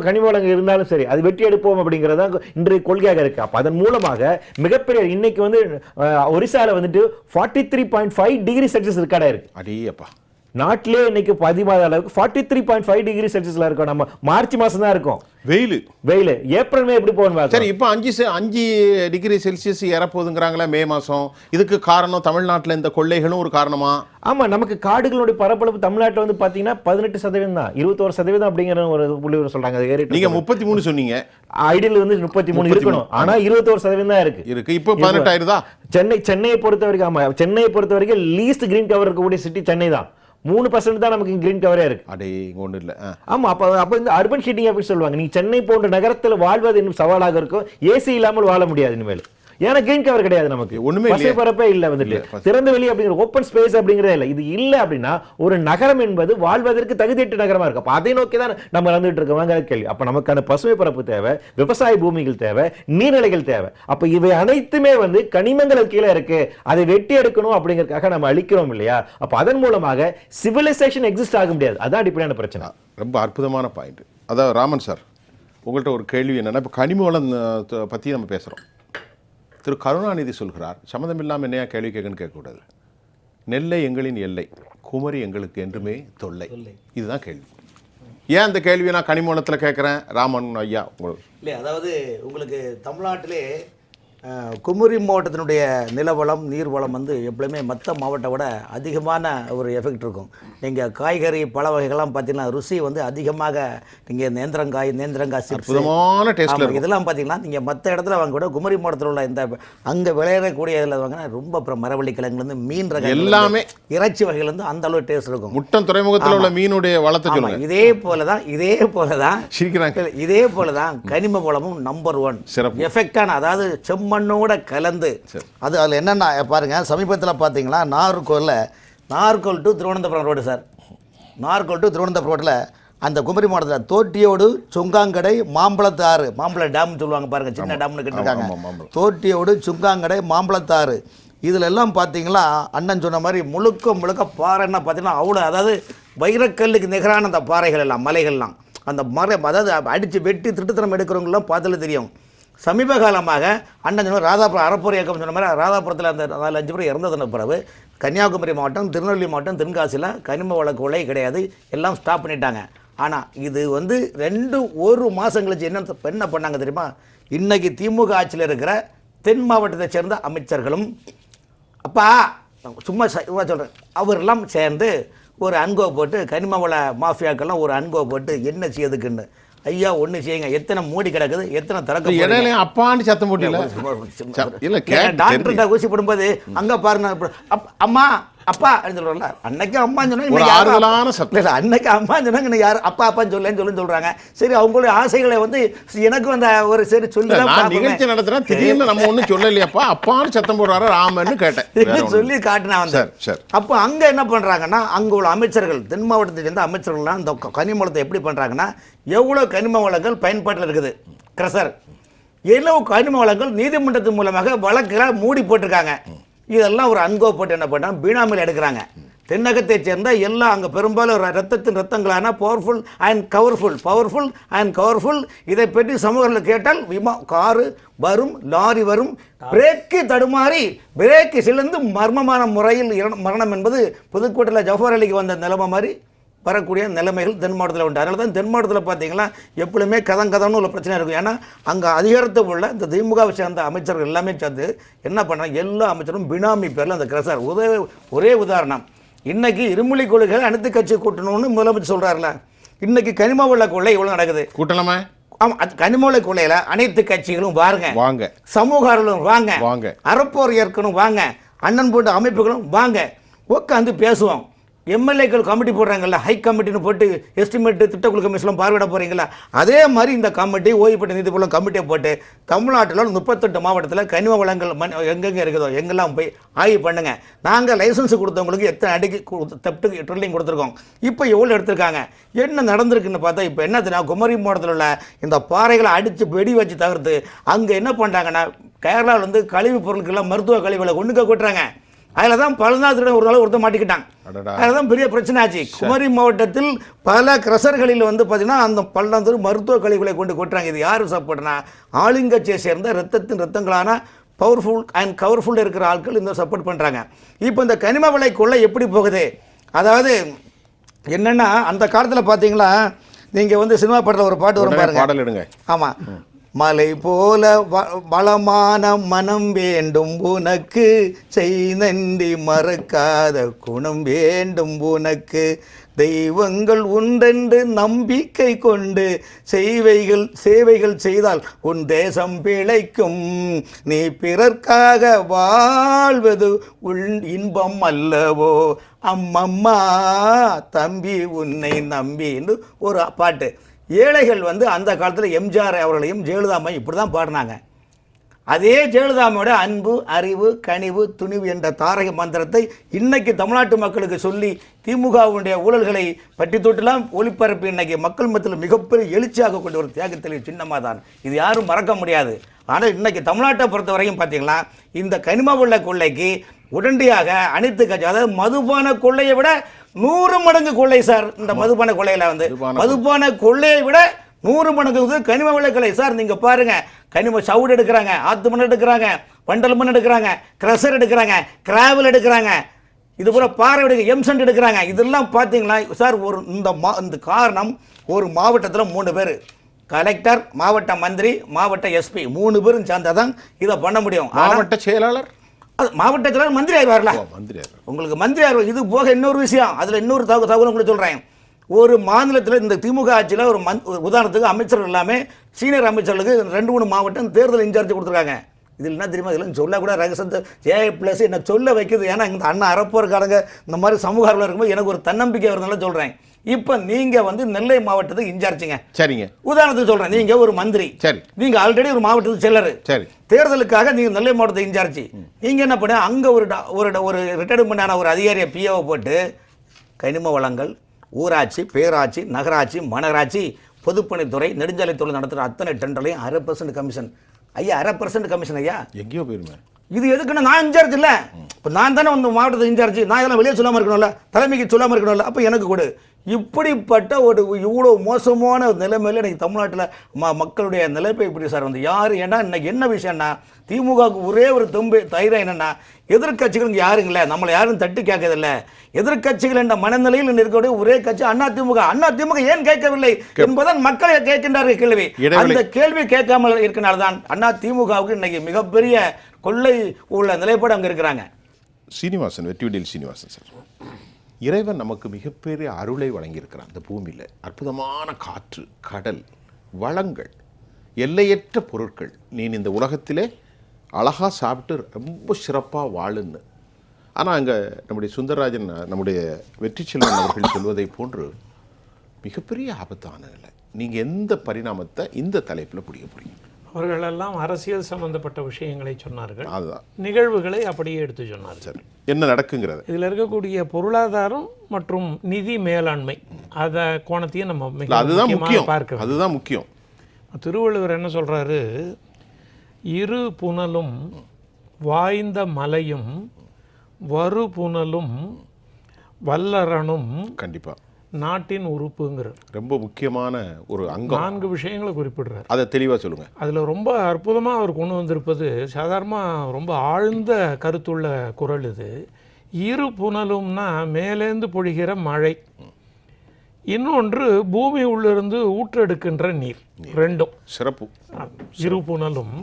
Speaker 3: கனிம வளங்கள் இருந்தாலும் சரி அது வெட்டி எடுப்போம் அப்படிங்கிறதா இன்றைய கொள்கையாக இருக்கு. அப்ப அதன் மூலமாக மிகப்பெரிய இன்னைக்கு வந்து ஒரிசால வந்துட்டு 43.5 டிகிரி செல்சியஸ் ரெக்கார்ட் ஆயிருக்கு. அடேப்பா, நாட்டிலே இன்னைக்கு 10 மாத அளவுக்கு 43.5 டிகிரி செல்சியஸ்ல இருக்கும். நம்ம மார்ச் மாசம் தான் இருக்கும் வெயில். ஏப்ரல் மே எப்படி போகணும்?
Speaker 1: சரி, இப்போ 5 டிகிரி செல்சியஸ் ஏறப்போகுதுங்கிறாங்களா மே மாசம். இதுக்கு காரணம் தமிழ்நாட்டில் இந்த கொள்ளைகளும் ஒரு காரணமா?
Speaker 3: ஆமா, நமக்கு காடுகளுடைய பரப்பளவு தமிழ்நாட்டில் வந்து பாத்தீங்கன்னா 18% தான், 21% அப்படிங்கிற ஒரு புள்ளி சொல்றாங்க.
Speaker 1: நீங்க 33 சொன்னீங்க,
Speaker 3: ஐடியல் வந்து 33 இருக்கணும், ஆனா 21% தான் இருக்கு.
Speaker 1: இப்போ 18 ஆயிருதா?
Speaker 3: சென்னையை பொறுத்த வரைக்கும், ஆமா, சென்னையை பொறுத்த வரைக்கும் லீஸ்ட் கிரீன் கவர் இருக்கக்கூடிய சிட்டி சென்னை தான். 3% தான் நமக்கு கிரீன் கவரே இருக்கு.
Speaker 1: அடே, இங்க ஒண்ணு இல்ல. ஆமா,
Speaker 3: அப்ப இந்த அர்பன் ஹீட்டிங் அப்படி சொல்லுவாங்க. நீங்க சென்னை போன்ற நகரத்துல வாழ்வது இன்னும் சவாலாக இருக்கும். ஏசி இல்லாமல் வாழ முடியாது இனிமேல். ஏன்னா கிரீன் கவர் கிடையாது, நமக்கு ஒண்ணுமே பரப்பே இல்ல, வந்துட்டு திறந்த வெளி அப்படிங்கிற ஓப்பன் ஸ்பேஸ் அப்படிங்கறதே இல்ல. இது இல்ல அப்படின்னா ஒரு நகரம் என்பது வாழ்வதற்கு தகுதியற்ற நகரமா இருக்கு. அப்ப அதை நோக்கி தான் நம்ம வந்துட்டு இருக்கோம் கேள்வி. அப்ப நமக்கான பசுமை பரப்பு தேவை, விவசாய பூமிகள் தேவை, நீர்நிலைகள் தேவை. அப்ப இவை அனைத்துமே வந்து கனிமங்கள் கீழே இருக்கு, அதை வெட்டி எடுக்கணும் அப்படிங்கறதுக்காக நம்ம அழிக்கிறோம் இல்லையா? அப்ப அதன் மூலமாக சிவிலைசேஷன் எக்ஸிஸ்ட் ஆக முடியாது. அதான் அடிப்படையான பிரச்சனை.
Speaker 1: ரொம்ப அற்புதமான பாயிண்ட். அதாவது ராமன் சார், உங்கள்கிட்ட ஒரு கேள்வி என்னன்னா, இப்போ கனிம வளம் பத்தி நம்ம பேசுறோம். திரு கருணாநிதி சொல்கிறார், சம்மந்தமில்லாமல் என்னையா கேள்வி கேட்கணும்னு கேட்கக்கூடாது, நெல்லை எங்களின் எல்லை, குமரி எங்களுக்கு என்றுமே தொல்லை. இதுதான் கேள்வி. ஏன் அந்த கேள்வியை நான் கனிமூலத்தில் கேட்குறேன்? ராமன் ஐயா உங்களுக்கு
Speaker 4: இல்லை, அதாவது உங்களுக்கு தமிழ்நாட்டிலே குமரி மாவட்டத்தினுடைய நிலவளம் நீர்வளம் வந்து எப்பவுமே மற்ற மாவட்டத்தை விட அதிகமான ஒரு எஃபெக்ட் இருக்கும். நீங்கள் காய்கறி பழ வகைகள்லாம் பார்த்தீங்கன்னா ருசி வந்து அதிகமாக நீங்கள் நேந்திரங்காய் சிப்ஸ் இதெல்லாம் பார்த்தீங்கன்னா நீங்கள் மற்ற இடத்துல வாங்க கூட குமரி மாவட்டத்தில் உள்ள இந்த அங்கே விளையாடக்கூடிய இதில் வாங்கினா ரொம்ப அப்புறம் மரவள்ளி கிழங்குலேருந்து மீன் ரகம் எல்லாமே இறைச்சி வகையிலேருந்து அந்த அளவு டேஸ்ட் இருக்கும்.
Speaker 1: முட்டம் துறைமுகத்தில் உள்ள மீனுடைய வளர்த்து
Speaker 4: இதே போல தான் கனிம வளமும் நம்பர் 1 எஃபெக்டான, அதாவது மண்ணோட கலந்து அது அதில் என்னென்ன பாருங்கள். சமீபத்தில் பார்த்தீங்கன்னா Nagercoil to Thiruvananthapuram road sir, Nagercoil to Thiruvananthapuram ரோட்டில் அந்த குமரி மாவட்டத்தில் தோட்டியோடு சுங்காங்கடை மாம்பழத்தாறு, மாம்பழ டேம்னு சொல்லுவாங்க பாருங்கள், சின்ன டேம்னு கேட்டிருக்காங்க. தோட்டியோடு சுங்காங்கடை மாம்பழத்தாறு இதில் எல்லாம் பார்த்தீங்களா அண்ணன் சொன்ன மாதிரி முழுக்க பாறைன்னா பார்த்தீங்கன்னா அவ்வளோ, அதாவது வைரக்கல்லுக்கு நிகரான அந்த பாறைகள் எல்லாம் மலைகள்லாம் அந்த அதாவது அடித்து வெட்டி திருட்டுத்தனம் எடுக்கிறவங்களாம் பார்த்தாலே தெரியும். சமீப காலமாக அண்ணன் சொன்ன ராதாபுரம் அறப்போர் இயக்கம் சொன்ன மாதிரி ராதாபுரத்தில் அந்த 4-5 பேர் இறந்ததுன பிறகு கன்னியாகுமரி மாவட்டம், திருநெல்வேலி மாவட்டம், தென்காசியில் கனிம வள கொலை கிடையாது, எல்லாம் ஸ்டாப் பண்ணிட்டாங்க. ஆனால் இது வந்து 1 மாதம் கழிச்சு என்ன பண்ணாங்க தெரியுமா? இன்றைக்கி திமுக ஆட்சியில் இருக்கிற தென் மாவட்டத்தை சேர்ந்த அமைச்சர்களும் அப்பா சும்மா சொல்கிறேன் அவரெல்லாம் சேர்ந்து ஒரு அன்கோ போட்டு கனிம வள மாஃபியாக்கெல்லாம் ஒரு அன்கோ போட்டு என்ன செய்யுதுக்குன்னு, ஐயா ஒன்று செய்யுங்க, எத்தனை மூடி கிடக்குது, எத்தனை திறக்க
Speaker 1: அப்பான்னு சத்தம் போட்டு
Speaker 4: டாக்டர்கிட்ட ஊசி போடும்போது அங்கே பாருங்க அம்மா அப்பா சொல்றோம்ல, அன்னைக்கு அம்மா சொன்னாங்க, அன்னைக்கு அம்மா சொன்னாங்க, யார் அப்பா அப்பான்னு சொல்லுன்னு சொல்றாங்க. சரி, அவங்களுடைய ஆசைகளை வந்து எனக்கு வந்த ஒரு சரி சொல்லி
Speaker 1: நிகழ்ச்சி நடத்துறேன், திடீர்னு நம்ம ஒன்றும் சொல்லலையாப்பா அப்பான்னு சத்தம் போடுறாரு ராமன்னு கேட்டேன்,
Speaker 4: சொல்லி காட்டினா வந்து. அப்போ அங்கே என்ன பண்ணுறாங்கன்னா அங்கே உள்ள அமைச்சர்கள், தென் மாவட்டத்தை சேர்ந்த அமைச்சர்கள்லாம் இந்த கனிம எப்படி பண்ணுறாங்கன்னா, எவ்வளோ கனிம வளங்கள் பயன்பாட்டில் இருக்குது, கிரசர் எவ்வளோ கனிம வளங்கள் நீதிமன்றத்தின் மூலமாக வழக்குகளை மூடி போட்டிருக்காங்க. இதெல்லாம் ஒரு அன்கோ போட்டு என்ன பண்ணால் பினாமில் எடுக்கிறாங்க. தென்னகத்தை சேர்ந்த எல்லாம் அங்கே பெரும்பாலும் ரத்தங்களான பவர்ஃபுல் அண்ட் கவர்ஃபுல் இதை பற்றி சமூகத்தில் கேட்டால் காரு வரும், லாரி வரும், பிரேக்கு தடுமாறி பிரேக்கு சிலந்து மர்மமான முறையில் மரணம் என்பது புதுக்கோட்டையில் ஜஃபர் அலிக்கு வந்த நிலைமை மாதிரி வரக்கூடிய நிலைமைகள் தென் மாவட்டத்தில் உண்டு. அதனால தான் தென் மாவட்டத்தில் பார்த்தீங்கன்னா எப்பொழுதுமே கதம்னு உள்ள பிரச்சனை இருக்கும். ஏன்னா அங்கே அதிகாரத்தை உள்ள இந்த திமுகவை சேர்ந்த அமைச்சர்கள் எல்லாமே சேர்ந்து என்ன பண்ணுறாங்க, எல்லா அமைச்சரும் பினாமி பேரில் அந்த கிரசர் ஒரே உதாரணம். இன்னைக்கு இருமொழி கொள்கைகள் அனைத்து கட்சி கூட்டணும்னு முதலமைச்சர் சொல்கிறாருல, இன்னைக்கு கனிம வள கொள்ளை எவ்வளோ நடக்குது கூட்டலாமா? ஆமாம், அது கனிம வள கொள்ளையில் அனைத்து கட்சிகளும் வாங்க, சமூக ஆர்வலரும் வாங்க, அறப்போர் இயக்கணும் வாங்க, அண்ணன் போன்ற அமைப்புகளும் வாங்க, உட்காந்து பேசுவோம். எம்எல்ஏக்கள் கமிட்டி போடுறாங்கல்ல, ஹை கமிட்டின்னு போட்டு எஸ்டிமேட் திட்டக்குழு கமிஷன்லாம் பார்வையிட போகிறீங்களா, அதே மாதிரி இந்த கமிட்டி ஓய்வு பெற்ற நீதிபதிகளும் கமிட்டியை போட்டு தமிழ்நாட்டில் 38 மாவட்டத்தில் கனிம வளங்கள் எங்கெங்கே இருக்குதோ எங்கெல்லாம் போய் ஆய்வு பண்ணுங்கள். நாங்கள் லைசன்ஸ் கொடுத்தவங்களுக்கு எத்தனை அடிக்கு தப்ட்டு ட்ரில்லிங் கொடுத்துருக்கோம், இப்போ எவ்வளோ எடுத்திருக்காங்க, என்ன நடந்திருக்குன்னு பார்த்தா இப்போ என்ன தெரியும், குமரி மாவட்டத்தில் உள்ள இந்த பாறைகளை அடித்து வெடி வச்சு தவிர்த்து அங்கே என்ன பண்ணுறாங்கன்னா கேரளாவில் வந்து கழிவுப் பொருட்கள்லாம் மருத்துவ கழிவுகளை ஒன்றுக்க கொட்டுறாங்க. அதில் தான் பலநாத்திரிடம் ஒரு நாள் ஒருத்தர் மாட்டிக்கிட்டாங்க. அதில் தான் பெரிய பிரச்சனை ஆச்சு. குமரி மாவட்டத்தில் பல கிரசர்களில் வந்து பார்த்தீங்கன்னா அந்த பல்லாந்தூர் மருத்துவ கழிவுகளை கொண்டு கொட்டுறாங்க. இது யார் சப்போர்ட்னா ஆளுங்கட்சியை சேர்ந்த ரத்தங்களான பவர்ஃபுல் அண்ட் கவர்ஃபுல் இருக்கிற ஆட்கள் இந்த சப்போர்ட் பண்ணுறாங்க. இப்போ இந்த கனிம வளை கொள்ளை எப்படி போகுது, அதாவது என்னென்னா அந்த காலத்தில் பார்த்தீங்களா, நீங்கள் வந்து சினிமா பாட்டில் ஒரு பாட்டு வரும் பாருங்க. ஆமாம், மலை போல வளமான மனம் வேண்டும் உனக்கு, செய் நன்றி மறக்காத குணம் வேண்டும் உனக்கு, தெய்வங்கள் உண்டென்று நம்பிக்கை கொண்டு சேவைகள் செய்தால் உன் தேசம் பிழைக்கும், நீ பிறர்க்காக வாழ்வது உள் இன்பம் அல்லவோ, அம்மம்மா தம்பி உன்னை நம்பின்னு ஒரு பாட்டு. ஏழைகள் வந்து அந்த காலத்தில் எம்ஜிஆர் அவர்களையும் ஜெயலலிதாமையும் இப்படி தான் பாடினாங்க. அதே ஜெயலலிதாமையோட அன்பு, அறிவு, கனிவு, துணிவு என்ற தாரக மந்திரத்தை இன்னைக்கு தமிழ்நாட்டு மக்களுக்கு சொல்லி திமுகவுடைய ஊழல்களை பட்டி தொட்டுலாம் ஒளிபரப்பி இன்னைக்கு மக்கள் மத்தியில் மிகப்பெரிய எழுச்சியாக கொண்டு ஒரு தியாகத்தில் சின்னமாக தான், இது யாரும் மறக்க முடியாது. ஆனால் இன்னைக்கு தமிழ்நாட்டை பொறுத்த வரைக்கும் பார்த்தீங்கன்னா இந்த கனிம வள கொள்ளைக்கு உடனடியாக அனைத்து கட்சி, அதாவது மதுபான கொள்ளையை விட 100 மடங்கு கொள்ளை சார். இந்த மதுபான கொள்ளையில் வந்து மதுபான கொள்ளையை விட 100 மடங்கு கனிம வள கொள்ளை சார். நீங்கள் பாருங்க, கனிம சவுடு எடுக்கிறாங்க, ஆத்து மணல் எடுக்கிறாங்க, வண்டல் மண் எடுக்கிறாங்க, க்ரஷர் எடுக்கிறாங்க, கிராவல் எடுக்கிறாங்க, இது போல பாறை எம்சண்ட் எடுக்கிறாங்க. இதெல்லாம் பார்த்தீங்களா சார், ஒரு இந்த காரணம் ஒரு மாவட்டத்தில் 3 பேர், கலெக்டர், மாவட்ட மந்திரி, மாவட்ட எஸ்பி 3 பேரும் சேர்ந்தாதான் இதை பண்ண முடியும்.
Speaker 1: மாவட்ட செயலாளர்,
Speaker 4: மாவட்ட செயலாளர் மந்திரி ஆயிடுவார்ல, உங்களுக்கு மந்திரி ஆயிடுவார். இது போக இன்னொரு விஷயம், அதில் இன்னொரு தகவல் கூட சொல்கிறேன். ஒரு மாநிலத்தில் இந்த திமுக ஆட்சியில் ஒரு உதாரணத்துக்கு அமைச்சர்கள் எல்லாமே சீனியர் அமைச்சர்களுக்கு 2-3 மாவட்டம் தேர்தல் இன்சார்ஜ் கொடுத்துருக்காங்க. இதில் என்ன தெரியுமா, இதெல்லாம் சொல்லக்கூட ரகசியத்தை ஜே+ என்ன சொல்ல வைக்குது. ஏன்னா இந்த அண்ணா அறப்போர்காரங்க இந்த மாதிரி சமூக ஆர்வலர் இருக்கும்போது எனக்கு ஒரு தன்னம்பிக்கை வருதுனால சொல்கிறேன். இப்போ நீங்கள் நெல்லை மாவட்டத்துக்கு இன்சார்ஜிங்க, சரிங்க, உதாரணத்துக்கு சொல்கிறேன். நீங்கள் ஒரு மந்திரி, சரி, நீங்கள் ஆல்ரெடி ஒரு மாவட்டத்துக்கு செல்லரு, சரி, தேர்தலுக்காக நீங்கள் நெல்லை மாவட்டத்தை இன்சார்ஜி. நீங்கள் என்ன பண்ண, அங்கே ஒரு ரிட்டையர்மெண்டான ஒரு அதிகாரியை பிஏவை போட்டு கனிம வளங்கள், ஊராட்சி, பேராட்சி, நகராட்சி, மாநகராட்சி, பொதுப்பணித்துறை, நெடுஞ்சாலைத்துறை நடத்துகிற அத்தனை டெண்டர்லையும் 1/2% கமிஷன். ஐயா 1/2% கமிஷன் ஐயா, எங்கேயோ போயிருமே. இது எதுக்குன்னா நான் இன்சார்ஜ் இல்லை, இப்போ நான் தானே வந்து மாவட்டத்துக்கு இன்சார்ஜ், நான் இதெல்லாம் வெளியே சொல்லாமல் இருக்கணும்ல, தலைமைக்கு சொல்லாமல் இருக்கணும்ல, அப்போ எனக்கு கொடு. இப்படிப்பட்ட ஒரு இவ்வளோ மோசமான நிலைமையில் இன்றைக்கி தமிழ்நாட்டில் மக்களுடைய நிலைப்பை இப்படி சார் யார். ஏன்னா இன்னைக்கு என்ன விஷயம்னா, திமுகவுக்கு ஒரே ஒரு தைரியம் என்னென்னா, எதிர்கட்சிகள் இங்கே யாருங்களே, நம்மளை யாரும் தட்டி கேட்கறதில்ல. எதிர்கட்சிகள் என்ற மனநிலையில் இருக்கக்கூடிய ஒரே கட்சி அதிமுக ஏன் கேட்கவில்லை என்பதான் மக்கள் கேட்கின்றார்கள் கேள்வி. அந்த கேள்வி கேட்காமல் இருக்கனால்தான் அதிமுகவுக்கு இன்னைக்கு மிகப்பெரிய கொள்ளை உள்ள நிலைப்பாடு அங்கே இருக்கிறாங்க.
Speaker 1: சீனிவாசன், வெற்றிவேல் சீனிவாசன் சார், இறைவன் நமக்கு மிகப்பெரிய அருளை வழங்கியிருக்கிறான். இந்த பூமியில் அற்புதமான காற்று, கடல், வளங்கள், எல்லையற்ற பொருட்கள். நீ இந்த உலகத்திலே அழகாக சாப்பிட்டு ரொம்ப சிறப்பாக வாழுன்னு. ஆனால் அங்கே நம்முடைய சுந்தரராஜன், நம்முடைய வெற்றி செல்வன் அவர்கள் சொல்வதை போன்று மிகப்பெரிய ஆபத்தான நிலை. நீங்கள் எந்த பரிணாமத்தை இந்த தலைப்பில் பிடிக்க போறீங்க?
Speaker 5: அவர்களெல்லாம் அரசியல் சம்பந்தப்பட்ட விஷயங்களை சொன்னார்கள், அதுதான் நிகழ்வுகளை அப்படியே எடுத்து சொன்னார்கள்.
Speaker 1: சரி, என்ன நடக்குங்கிறது
Speaker 5: இதில் இருக்கக்கூடிய பொருளாதாரம் மற்றும் நிதி மேலாண்மை அதை கோணத்தையும் நம்ம
Speaker 1: அதுதான் முக்கியம், பார்க்க அதுதான் முக்கியம்.
Speaker 5: திருவள்ளுவர் என்ன சொல்கிறாரு, இரு புனலும் வாய்ந்த மலையும் வரு புனலும் வல்லரணும்
Speaker 1: கண்டிப்பாக
Speaker 5: நாட்டின் உறுப்புங்கிறார்.
Speaker 1: ரொம்ப முக்கியமான ஒரு அங்கம்.
Speaker 5: 4 விஷயங்களை குறிப்பிடுறார்.
Speaker 1: அதை தெளிவாக சொல்லுங்கள்.
Speaker 5: அதில் ரொம்ப அற்புதமாக அவர் கொண்டு வந்திருப்பது, சாதாரணமாக ரொம்ப ஆழ்ந்த கருத்துள்ள குறள் இது. இரு புனலும்னா மேலேந்து பொழிகிற மழை, இன்னொன்று பூமி உள்ளிருந்து ஊற்றெடுக்கின்ற நீர், ரெண்டும்
Speaker 1: சிறப்பு.
Speaker 5: இரு புனலும்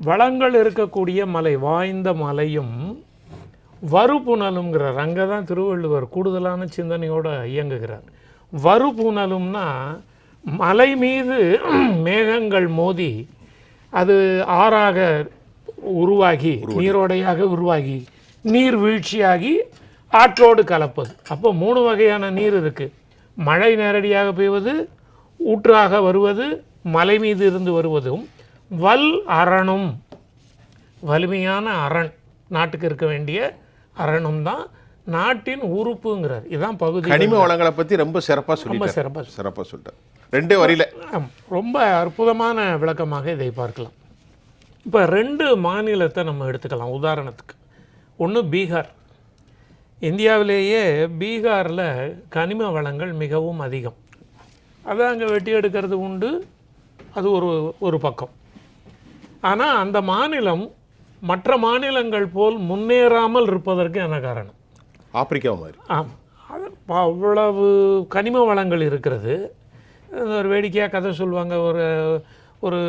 Speaker 5: வளங்கள் இருக்கக்கூடிய மலை, வாய்ந்த மலையும் வறுபுணலுங்கிறார். அங்கே தான் திருவள்ளுவர் கூடுதலான சிந்தனையோடு இயங்குகிறார். வறுபுணலும்னா மலை மீது மேகங்கள் மோதி அது ஆறாக உருவாகி, நீரோடையாக உருவாகி, நீர் வீழ்ச்சியாகி ஆற்றோடு கலப்பது. அப்போ 3 வகையான நீர் இருக்குது. மழை நேரடியாக பெய்வது, ஊற்றாக வருவது, மலை மீது இருந்து வருவதும், வல் அரணும், வலிமையான அரண், நாட்டுக்கு இருக்க வேண்டிய அரணும் தான் நாட்டின் உறுப்புங்கிறார். இதுதான் பகுதி.
Speaker 1: கனிம வளங்களை பற்றி ரொம்ப சிறப்பாக சொல்லிட்டார். 2 வரியில
Speaker 5: ரொம்ப அற்புதமான விளக்கமாக இதை பார்க்கலாம். இப்போ 2 மாநிலத்தை நம்ம எடுத்துக்கலாம் உதாரணத்துக்கு. ஒன்று பீகார். இந்தியாவிலேயே பீகாரில் கனிம வளங்கள் மிகவும் அதிகம். அதை அங்கே வெட்டி எடுக்கிறது உண்டு, அது ஒரு பக்கம். ஆனால் அந்த மாநிலம் மற்ற மாநிலங்கள் போல் முன்னேறாமல் இருப்பதற்கு என்ன காரணம்?
Speaker 1: ஆப்பிரிக்கா மாதிரி.
Speaker 5: அவ்வளவு கனிம வளங்கள் இருக்கிறது. ஒரு வேடிக்கையாக கதை சொல்லுவாங்க, ஒரு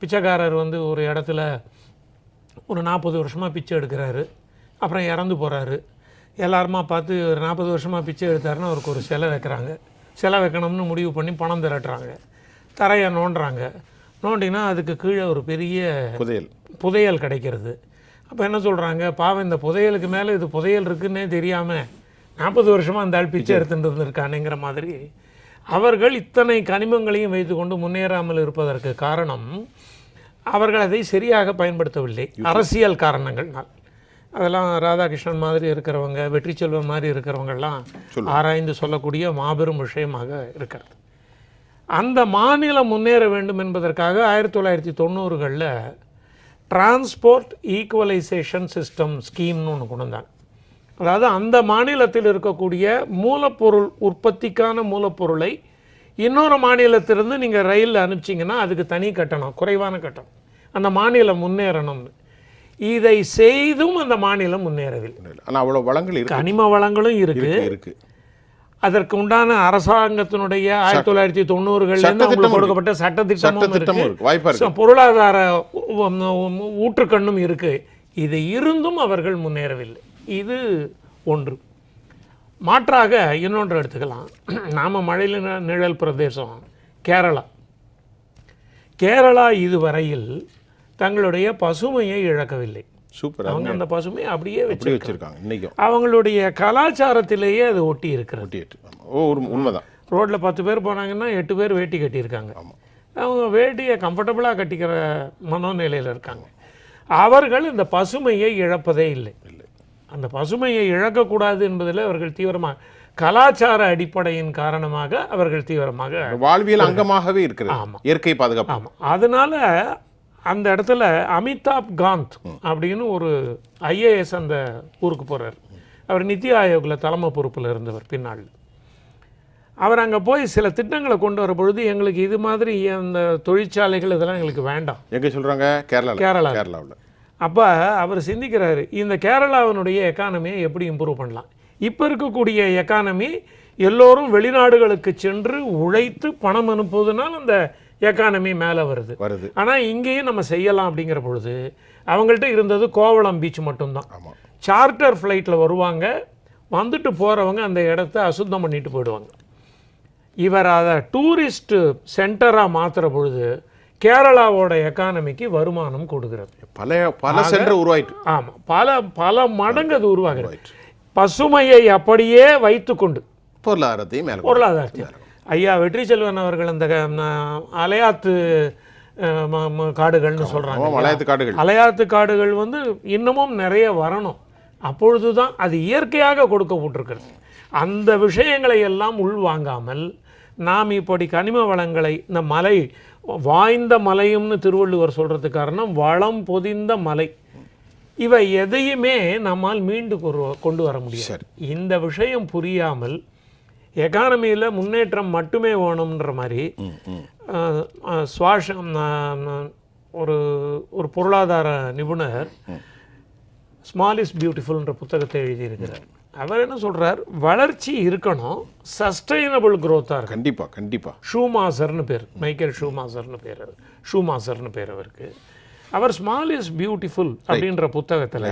Speaker 5: பிச்சைக்காரர் ஒரு இடத்துல ஒரு 40 வருஷமாக பிச்சை எடுக்கிறாரு, அப்புறம் இறந்து போகிறாரு. எல்லாருமா பார்த்து ஒரு 40 வருஷமாக பிச்சை எடுத்தாருன்னா அவருக்கு ஒரு சிலை வைக்கிறாங்க. சிலை வைக்கணும்னு முடிவு பண்ணி பணம் திரட்டுறாங்க, தரையை நோண்டுறாங்க. நோண்டினா அதுக்கு கீழே ஒரு பெரிய புதையல் கிடைக்கிறது. அப்போ என்ன சொல்கிறாங்க, பாவம் இந்த புதையலுக்கு மேலே இது புதையல் இருக்குன்னே தெரியாமல் 40 வருஷமாக அந்த ஆள் பிச்சை எடுத்துகிட்டு இருந்திருக்கானுங்கிற மாதிரி அவர்கள் இத்தனை கனிமங்களையும் வைத்துக்கொண்டு முன்னேறாமல் இருப்பதற்கு காரணம் அவர்கள் அதை சரியாக பயன்படுத்தவில்லை. அரசியல் காரணங்கள்னால். அதெல்லாம் ராதாகிருஷ்ணன் மாதிரி இருக்கிறவங்க, வெற்றி செல்வன் மாதிரி இருக்கிறவங்கெல்லாம் ஆராய்ந்து சொல்லக்கூடிய மாபெரும் விஷயமாக இருக்கிறது. அந்த மாநிலம் முன்னேற வேண்டும் என்பதற்காக 1990களில் டிரான்ஸ்போர்ட் ஈக்குவலைசேஷன் சிஸ்டம் ஸ்கீம்னு ஒன்று கொண்டு வந்தாங்க. அதாவது அந்த மாநிலத்தில் இருக்கக்கூடிய மூலப்பொருள், உற்பத்திக்கான மூலப்பொருளை இன்னொரு மாநிலத்திலிருந்து நீங்கள் ரயிலில் அனுப்பிச்சிங்கன்னா அதுக்கு தனி கட்டணம், குறைவான கட்டணம், அந்த மாநிலம் முன்னேறணும்னு. இதை செய்தும் அந்த மாநிலம் முன்னேறவில்லை.
Speaker 1: ஆனால் அவ்வளோ வளங்கள் இருக்கு,
Speaker 5: கனிம வளங்களும்
Speaker 1: இருக்கு.
Speaker 5: அதற்கு உண்டான அரசாங்கத்தினுடைய 1990களில் கொடுக்கப்பட்ட சட்டத்திட்டமும் இருக்கு, பொருளாதார ஊற்றுக்கண்ணும் இருக்கு. இது இருந்தும் அவர்கள் முன்னேறவில்லை. இது ஒன்று. மாற்றாக இன்னொன்று எடுத்துக்கலாம். நாம மழையில் நிழல் பிரதேசம் கேரளா இதுவரையில் தங்களுடைய பசுமையை இழக்கவில்லை.
Speaker 1: சூப்பர்.
Speaker 5: அவங்க அந்த பசுமையை அப்படியே
Speaker 1: வச்சிருக்காங்க இன்னைக்கும்.
Speaker 5: அவங்களுடைய கலாச்சாரத்திலேயே அது ஒட்டி இருக்கிறது.
Speaker 1: உண்மைதான்.
Speaker 5: ரோட்டில் 10 பேர் போனாங்கன்னா 8 பேர் வேட்டி கட்டியிருக்காங்க. அவங்க வேட்டியை கம்ஃபர்டபுளாக கட்டிக்கிற மனோநிலையில் இருக்காங்க. அவர்கள் இந்த பசுமையை இழப்பதே இல்லை. அந்த பசுமையை இழக்கக்கூடாது என்பதில் அவர்கள் தீவிரமாக, கலாச்சார அடிப்படையின் காரணமாக அவர்கள் தீவிரமாக
Speaker 1: வாழ்வியல் அங்கமாகவே இருக்கிறது. ஆமாம், இயற்கை பாதுகாப்பு.
Speaker 5: ஆமாம். அதனால அந்த இடத்துல அமிதாப் காந்த் அப்படின்னு ஒரு IAS அந்த ஊருக்கு போகிறார். அவர் நித்தி ஆயோக்கில் தலைமை பொறுப்பில் இருந்தவர். பின்னால் அவர் அங்கே போய் சில திட்டங்களை கொண்டு வர பொழுது, எங்களுக்கு இது மாதிரி அந்த தொழிற்சாலைகள் இதெல்லாம் எங்களுக்கு வேண்டாம்.
Speaker 1: எங்கே சொல்கிறாங்க? கேரளாவில்.
Speaker 5: அப்போ அவர் சிந்திக்கிறாரு, இந்த கேரளாவினுடைய எக்கானமியை எப்படி இம்ப்ரூவ் பண்ணலாம். இப்போ இருக்கக்கூடிய எக்கானமி எல்லோரும் வெளிநாடுகளுக்கு சென்று உழைத்து பணம் அனுப்புவதனால் அந்த எக்கானமி மேலே வருது. ஆனால் இங்கேயும் நம்ம செய்யலாம் அப்படிங்கிற பொழுது அவங்கள்ட்ட இருந்தது கோவளம் பீச் மட்டும்தான். சார்ட்டர் ஃப்ளைட்டில் வருவாங்க, வந்துட்டு போகிறவங்க அந்த இடத்த அசுத்தம் பண்ணிட்டு போயிடுவாங்க. இவர் அதை டூரிஸ்ட் சென்டராக மாற்றுற பொழுது கேரளாவோட எக்கானமிக்கு வருமானம் கொடுக்கிறது.
Speaker 1: பல சென்டர் உருவாயிட்டு.
Speaker 5: ஆமாம், பல மடங்கு அது உருவாகிறது. பசுமையை அப்படியே வைத்துக்கொண்டு பொருளாதாரத்தையும் ஐயா வெற்றி செல்வன் அவர்கள் அந்த அலையாத்து காடுகள்னு சொல்கிறாங்க. அலையாத்து காடுகள் வந்து இன்னமும் நிறைய வரணும். அப்பொழுது தான் அது இயற்கையாக கொடுக்கப்பட்டிருக்கிறது. அந்த விஷயங்களை எல்லாம் உள்வாங்காமல் நாம் இப்படி கனிம வளங்களை, இந்த மலை வாய்ந்த மலையும்னு திருவள்ளுவர் சொல்கிறதுக்கு காரணம் வளம் பொதிந்த மலை, இவை எதையுமே நம்மால் மீண்டு கொண்டு வர முடியாது. இந்த விஷயம் புரியாமல் எக்கானமியில் முன்னேற்றம் மட்டுமே வேணுன்ற மாதிரி ஒரு பொருளாதார நிபுணர் ஸ்மால் இஸ் பியூட்டிஃபுல்ன்ற புத்தகத்தை எழுதியிருக்கிறார். அவர் என்ன சொல்கிறார், வளர்ச்சி இருக்கணும், சஸ்டைனபிள் க்ரோத்தாக இருக்கும்.
Speaker 1: கண்டிப்பாக.
Speaker 5: ஷூமாசர்னு பேர், மைக்கேல் ஷூமாசர்னு பேர் அவருக்கு. அவர் ஸ்மால் இஸ் பியூட்டிஃபுல் அப்படின்ற புத்தகத்தில்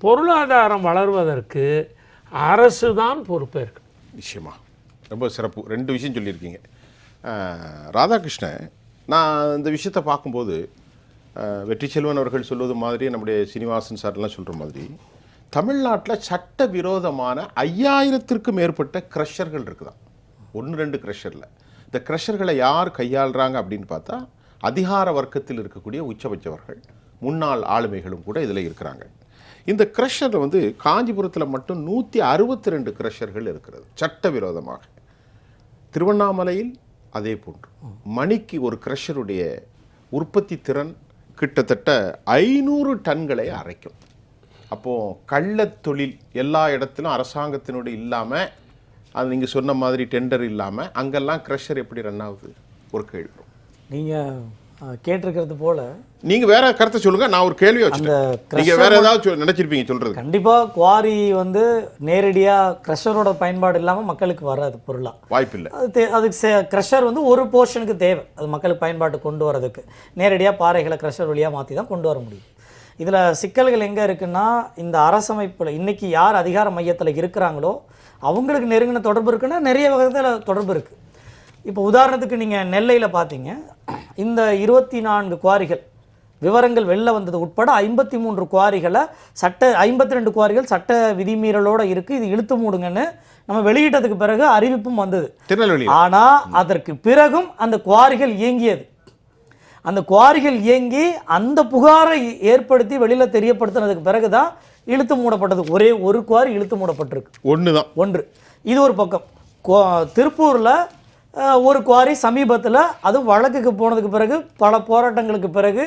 Speaker 5: பொருளாதாரம் வளர்வதற்கு அரசு தான் பொறுப்பேற்கும்.
Speaker 1: நிச்சயமா ரொம்ப சிறப்பு. 2 விஷயம் சொல்லியிருக்கீங்க ராதாகிருஷ்ணன். நான் இந்த விஷயத்தை பார்க்கும்போது வெற்றி செல்வன் அவர்கள் சொல்வது மாதிரி, நம்முடைய சீனிவாசன் சார்லாம் சொல்கிற மாதிரி, தமிழ்நாட்டில் சட்ட விரோதமான 5000த்திற்கும் மேற்பட்ட க்ரஷர்கள் இருக்குதான். 1-2 க்ரஷரில். இந்த க்ரஷர்களை யார் கையாளுறாங்க அப்படின்னு பார்த்தா, அதிகார வர்க்கத்தில் இருக்கக்கூடிய உச்சபட்சவர்கள், முன்னாள் ஆளுமைகளும் கூட இதில் இருக்கிறாங்க. இந்த க்ரஷரில் வந்து காஞ்சிபுரத்தில் மட்டும் 162 க்ரஷர்கள் இருக்கிறது சட்டவிரோதமாக. திருவண்ணாமலையில் அதே போன்று மணிக்கு ஒரு க்ரஷருடைய உற்பத்தி திறன் கிட்டத்தட்ட 500 டன்களை அரைக்கும். அப்போது கள்ளத் தொழில் எல்லா இடத்திலும் அரசாங்கத்தினுடைய இல்லாமல், அது நீங்கள் சொன்ன மாதிரி டெண்டர் இல்லாமல் அங்கெல்லாம் க்ரஷர் எப்படி ரன் ஆகுது? ஒரு கேள்வி.
Speaker 2: நீங்கள் கேட்டிருக்கிறது போல
Speaker 1: நீங்கள் வேற கருத்தை சொல்லுங்கள், நான் ஒரு கேள்வி வச்சுட்டேன். நீங்கள் வேற ஏதாவது நினச்சிருப்பீங்க சொல்கிறது.
Speaker 2: கண்டிப்பாக குவாரி வந்து நேரடியாக க்ரஷரோட பயன்பாடு இல்லாமல் மக்களுக்கு வராது, பொருளாக
Speaker 1: வாய்ப்பில்லை.
Speaker 2: அதுக்கு க்ரஷர் வந்து ஒரு போர்ஷனுக்கு தேவை, அது மக்களுக்கு பயன்பாட்டு கொண்டு வரதுக்கு. நேரடியாக பாறைகளை க்ரஷர் வழியாக மாற்றி தான் கொண்டு வர முடியும். இதில் சிக்கல்கள் எங்கே இருக்குன்னா, இந்த அரசமைப்பில் இன்றைக்கி யார் அதிகார மையத்தில் இருக்கிறாங்களோ அவங்களுக்கு நெருங்கின தொடர்பு இருக்குன்னா நிறைய வகையில் தொடர்பு இருக்குது. இப்போ உதாரணத்துக்கு நீங்கள் நெல்லையில் பார்த்தீங்க, இந்த 24 குவாரிகள் விவரங்கள் வெளில வந்தது உட்பட 53 குவாரிகளை 52 குவாரிகள் சட்ட விதிமீறலோடு இருக்குது, இது இழுத்து மூடுங்கன்னு நம்ம வெளியிட்டதுக்கு பிறகு அறிவிப்பும் வந்தது
Speaker 1: திருநெல்வேலி.
Speaker 2: ஆனால் அதற்கு பிறகும் அந்த குவாரிகள் இயங்கியது. அந்த குவாரிகள் இயங்கி அந்த புகாரை ஏற்படுத்தி வெளியில் தெரியப்படுத்தினதுக்கு பிறகு தான் இழுத்து மூடப்பட்டது. ஒரே ஒரு குவாரி இழுத்து மூடப்பட்டிருக்கு. ஒன்று. இது ஒரு பக்கம். திருப்பூரில் ஒரு குவாரி சமீபத்தில், அது வழக்குக்கு போனதுக்கு பிறகு, பல போராட்டங்களுக்கு பிறகு,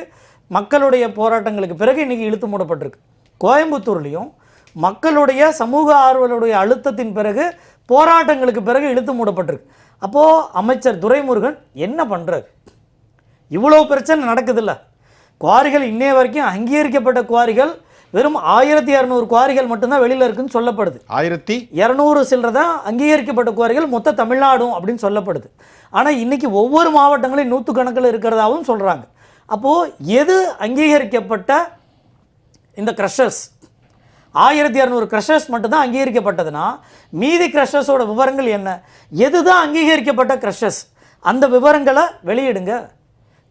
Speaker 2: மக்களுடைய போராட்டங்களுக்கு பிறகு இன்றைக்கி இழுத்து மூடப்பட்டிருக்கு. கோயம்புத்தூர்லேயும் மக்களுடைய சமூக ஆர்வலுடைய அழுத்தத்தின் பிறகு, போராட்டங்களுக்கு பிறகு இழுத்து மூடப்பட்டிருக்கு. அப்போது அமைச்சர் துரைமுருகன் என்ன பண்ணுறாரு? இவ்வளோ பிரச்சனை நடக்குதில்ல, குவாரிகள் இன்னைய வரைக்கும் அங்கீகரிக்கப்பட்ட குவாரிகள் வெறும் 1200 குவாரிகள் மட்டும்தான் வெளியில் இருக்குன்னு சொல்லப்படுது. 1200 சில்லறதான் அங்கீகரிக்கப்பட்ட குவாரிகள் மொத்த தமிழ்நாடும் அப்படின்னு சொல்லப்படுது. ஆனால் இன்னைக்கு ஒவ்வொரு மாவட்டங்களையும் நூற்றுக்கணக்கில் இருக்கிறதாகவும் சொல்கிறாங்க. அப்போது எது அங்கீகரிக்கப்பட்ட இந்த க்ரஷர்ஸ் 1200 க்ரஷர்ஸ் மட்டும்தான் அங்கீகரிக்கப்பட்டதுன்னா மீதி க்ரஷர்ஸோட விவரங்கள் என்ன? எது தான் அங்கீகரிக்கப்பட்ட க்ரஷர்ஸ்? அந்த விவரங்களை வெளியிடுங்க.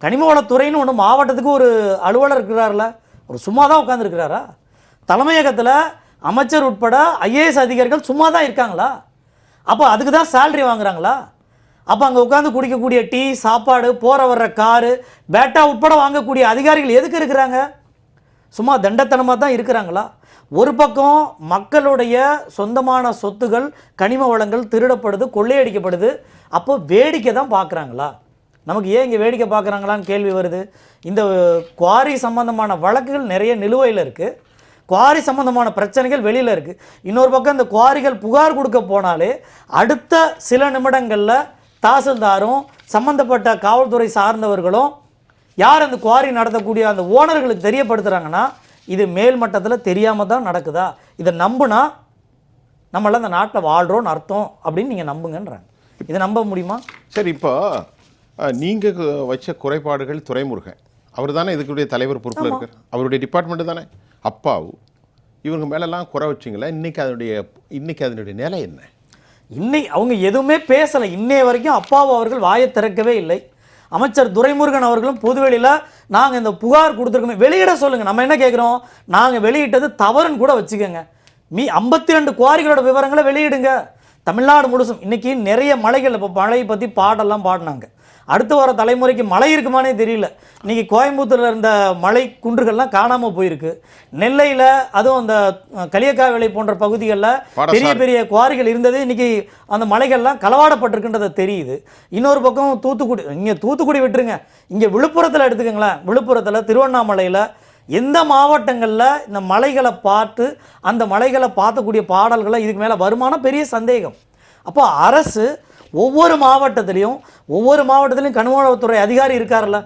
Speaker 2: கனிமவளத்துறைன்னு ஒன்று மாவட்டத்துக்கு ஒரு அலுவலர் இருக்கிறார்ல, ஒரு சும்மா தான் உட்காந்துருக்கிறாரா? தலைமையகத்தில் அமைச்சர் உட்பட ஐஏஎஸ் அதிகாரிகள் சும்மா தான் இருக்காங்களா? அப்போ அதுக்கு தான் சேலரி வாங்குறாங்களா? அப்போ அங்கே உட்காந்து குடிக்கக்கூடிய டீ, சாப்பாடு, போகிற வர்ற காரு, பேட்டா உட்பட வாங்கக்கூடிய அதிகாரிகள் எதுக்கு இருக்கிறாங்க? சும்மா தண்டத்தனமாக தான் இருக்கிறாங்களா? ஒரு பக்கம் மக்களுடைய சொந்தமான சொத்துகள், கனிம வளங்கள் திருடப்படுது, கொள்ளையடிக்கப்படுது. அப்போ வேடிக்கை தான் பார்க்குறாங்களா? நமக்கு ஏன் இங்கே வேடிக்கை பார்க்குறாங்களான்னு கேள்வி வருது. இந்த குவாரி சம்பந்தமான வழக்குகள் நிறைய நிலுவையில் இருக்குது. குவாரி சம்பந்தமான பிரச்சனைகள் வெளியில் இருக்குது. இன்னொரு பக்கம் இந்த குவாரிகள் புகார் கொடுக்க போனாலே அடுத்த சில நிமிடங்களில் தாசில்தாரும் சம்பந்தப்பட்ட காவல்துறை சார்ந்தவர்களும் யார் அந்த குவாரி நடத்தக்கூடிய அந்த ஓனர்களுக்கு தெரியப்படுத்துகிறாங்கன்னா இது மேல் மட்டத்தில் தெரியாமல் தான் நடக்குதா? இதை நம்புனா நம்மளாம் அந்த நாட்டில் வாழ்கிறோன்னு அர்த்தம் அப்படின்னு நீங்கள் நம்புங்கன்றாங்க. இதை நம்ப முடியுமா?
Speaker 1: சரி, இப்போ நீங்கள் வச்ச குறைபாடுகள் துரைமுருகன் அவர் தானே இதுக்குடைய தலைவர் பொறுப்பில் இருக்கார், அவருடைய டிபார்ட்மெண்ட்டு தானே. அப்பாவு இவங்க மேலெல்லாம் குறை வச்சிங்களா? இன்னைக்கு அதனுடைய நிலை என்ன?
Speaker 2: இன்னைக்கு அவங்க எதுவுமே பேசலை. இன்னைய வரைக்கும் அப்பாவு அவர்கள் வாயை திறக்கவே இல்லை. அமைச்சர் துரைமுருகன் அவர்களும் பொதுவெளியில் நாங்கள் இந்த புகார் கொடுத்துருக்கோமே வெளியிட சொல்லுங்கள். நம்ம என்ன கேட்குறோம்? நாங்கள் வெளியிட்டது தவறுன்னு கூட வச்சுக்கோங்க. 52 குவாரிகளோட விவரங்களை வெளியிடுங்க. தமிழ்நாடு முழுசும் இன்றைக்கி நிறைய மலைகள், இப்போ மழையை பற்றி பாடெல்லாம் பாடினாங்க. அடுத்து வர தலைமுறைக்கு மழை இருக்குமானே தெரியல. இன்றைக்கி கோயம்புத்தூரில் இருந்த மலை குன்றுகள்லாம் காணாமல் போயிருக்கு. நெல்லையில் அதுவும் அந்த களியக்காவிளை போன்ற பகுதிகளில் பெரிய பெரிய குவாரிகள் இருந்தது. இன்றைக்கி அந்த மலைகள்லாம் களவாடப்பட்டிருக்குன்றது தெரியுது. இன்னொரு பக்கம் தூத்துக்குடி, இங்கே தூத்துக்குடி விட்டுருங்க, இங்கே விழுப்புரத்தில் எடுத்துக்கங்களேன். விழுப்புரத்தில், திருவண்ணாமலையில், எந்த மாவட்டங்களில் இந்த மலைகளை பார்த்து அந்த மலைகளை பார்க்கக்கூடிய பாடல்களை இதுக்கு மேலே வருமானம் பெரிய சந்தேகம். அப்போ அரசு ஒவ்வொரு மாவட்டத்திலையும் கனிமவளத்துறை அதிகாரி இருக்கார்ல,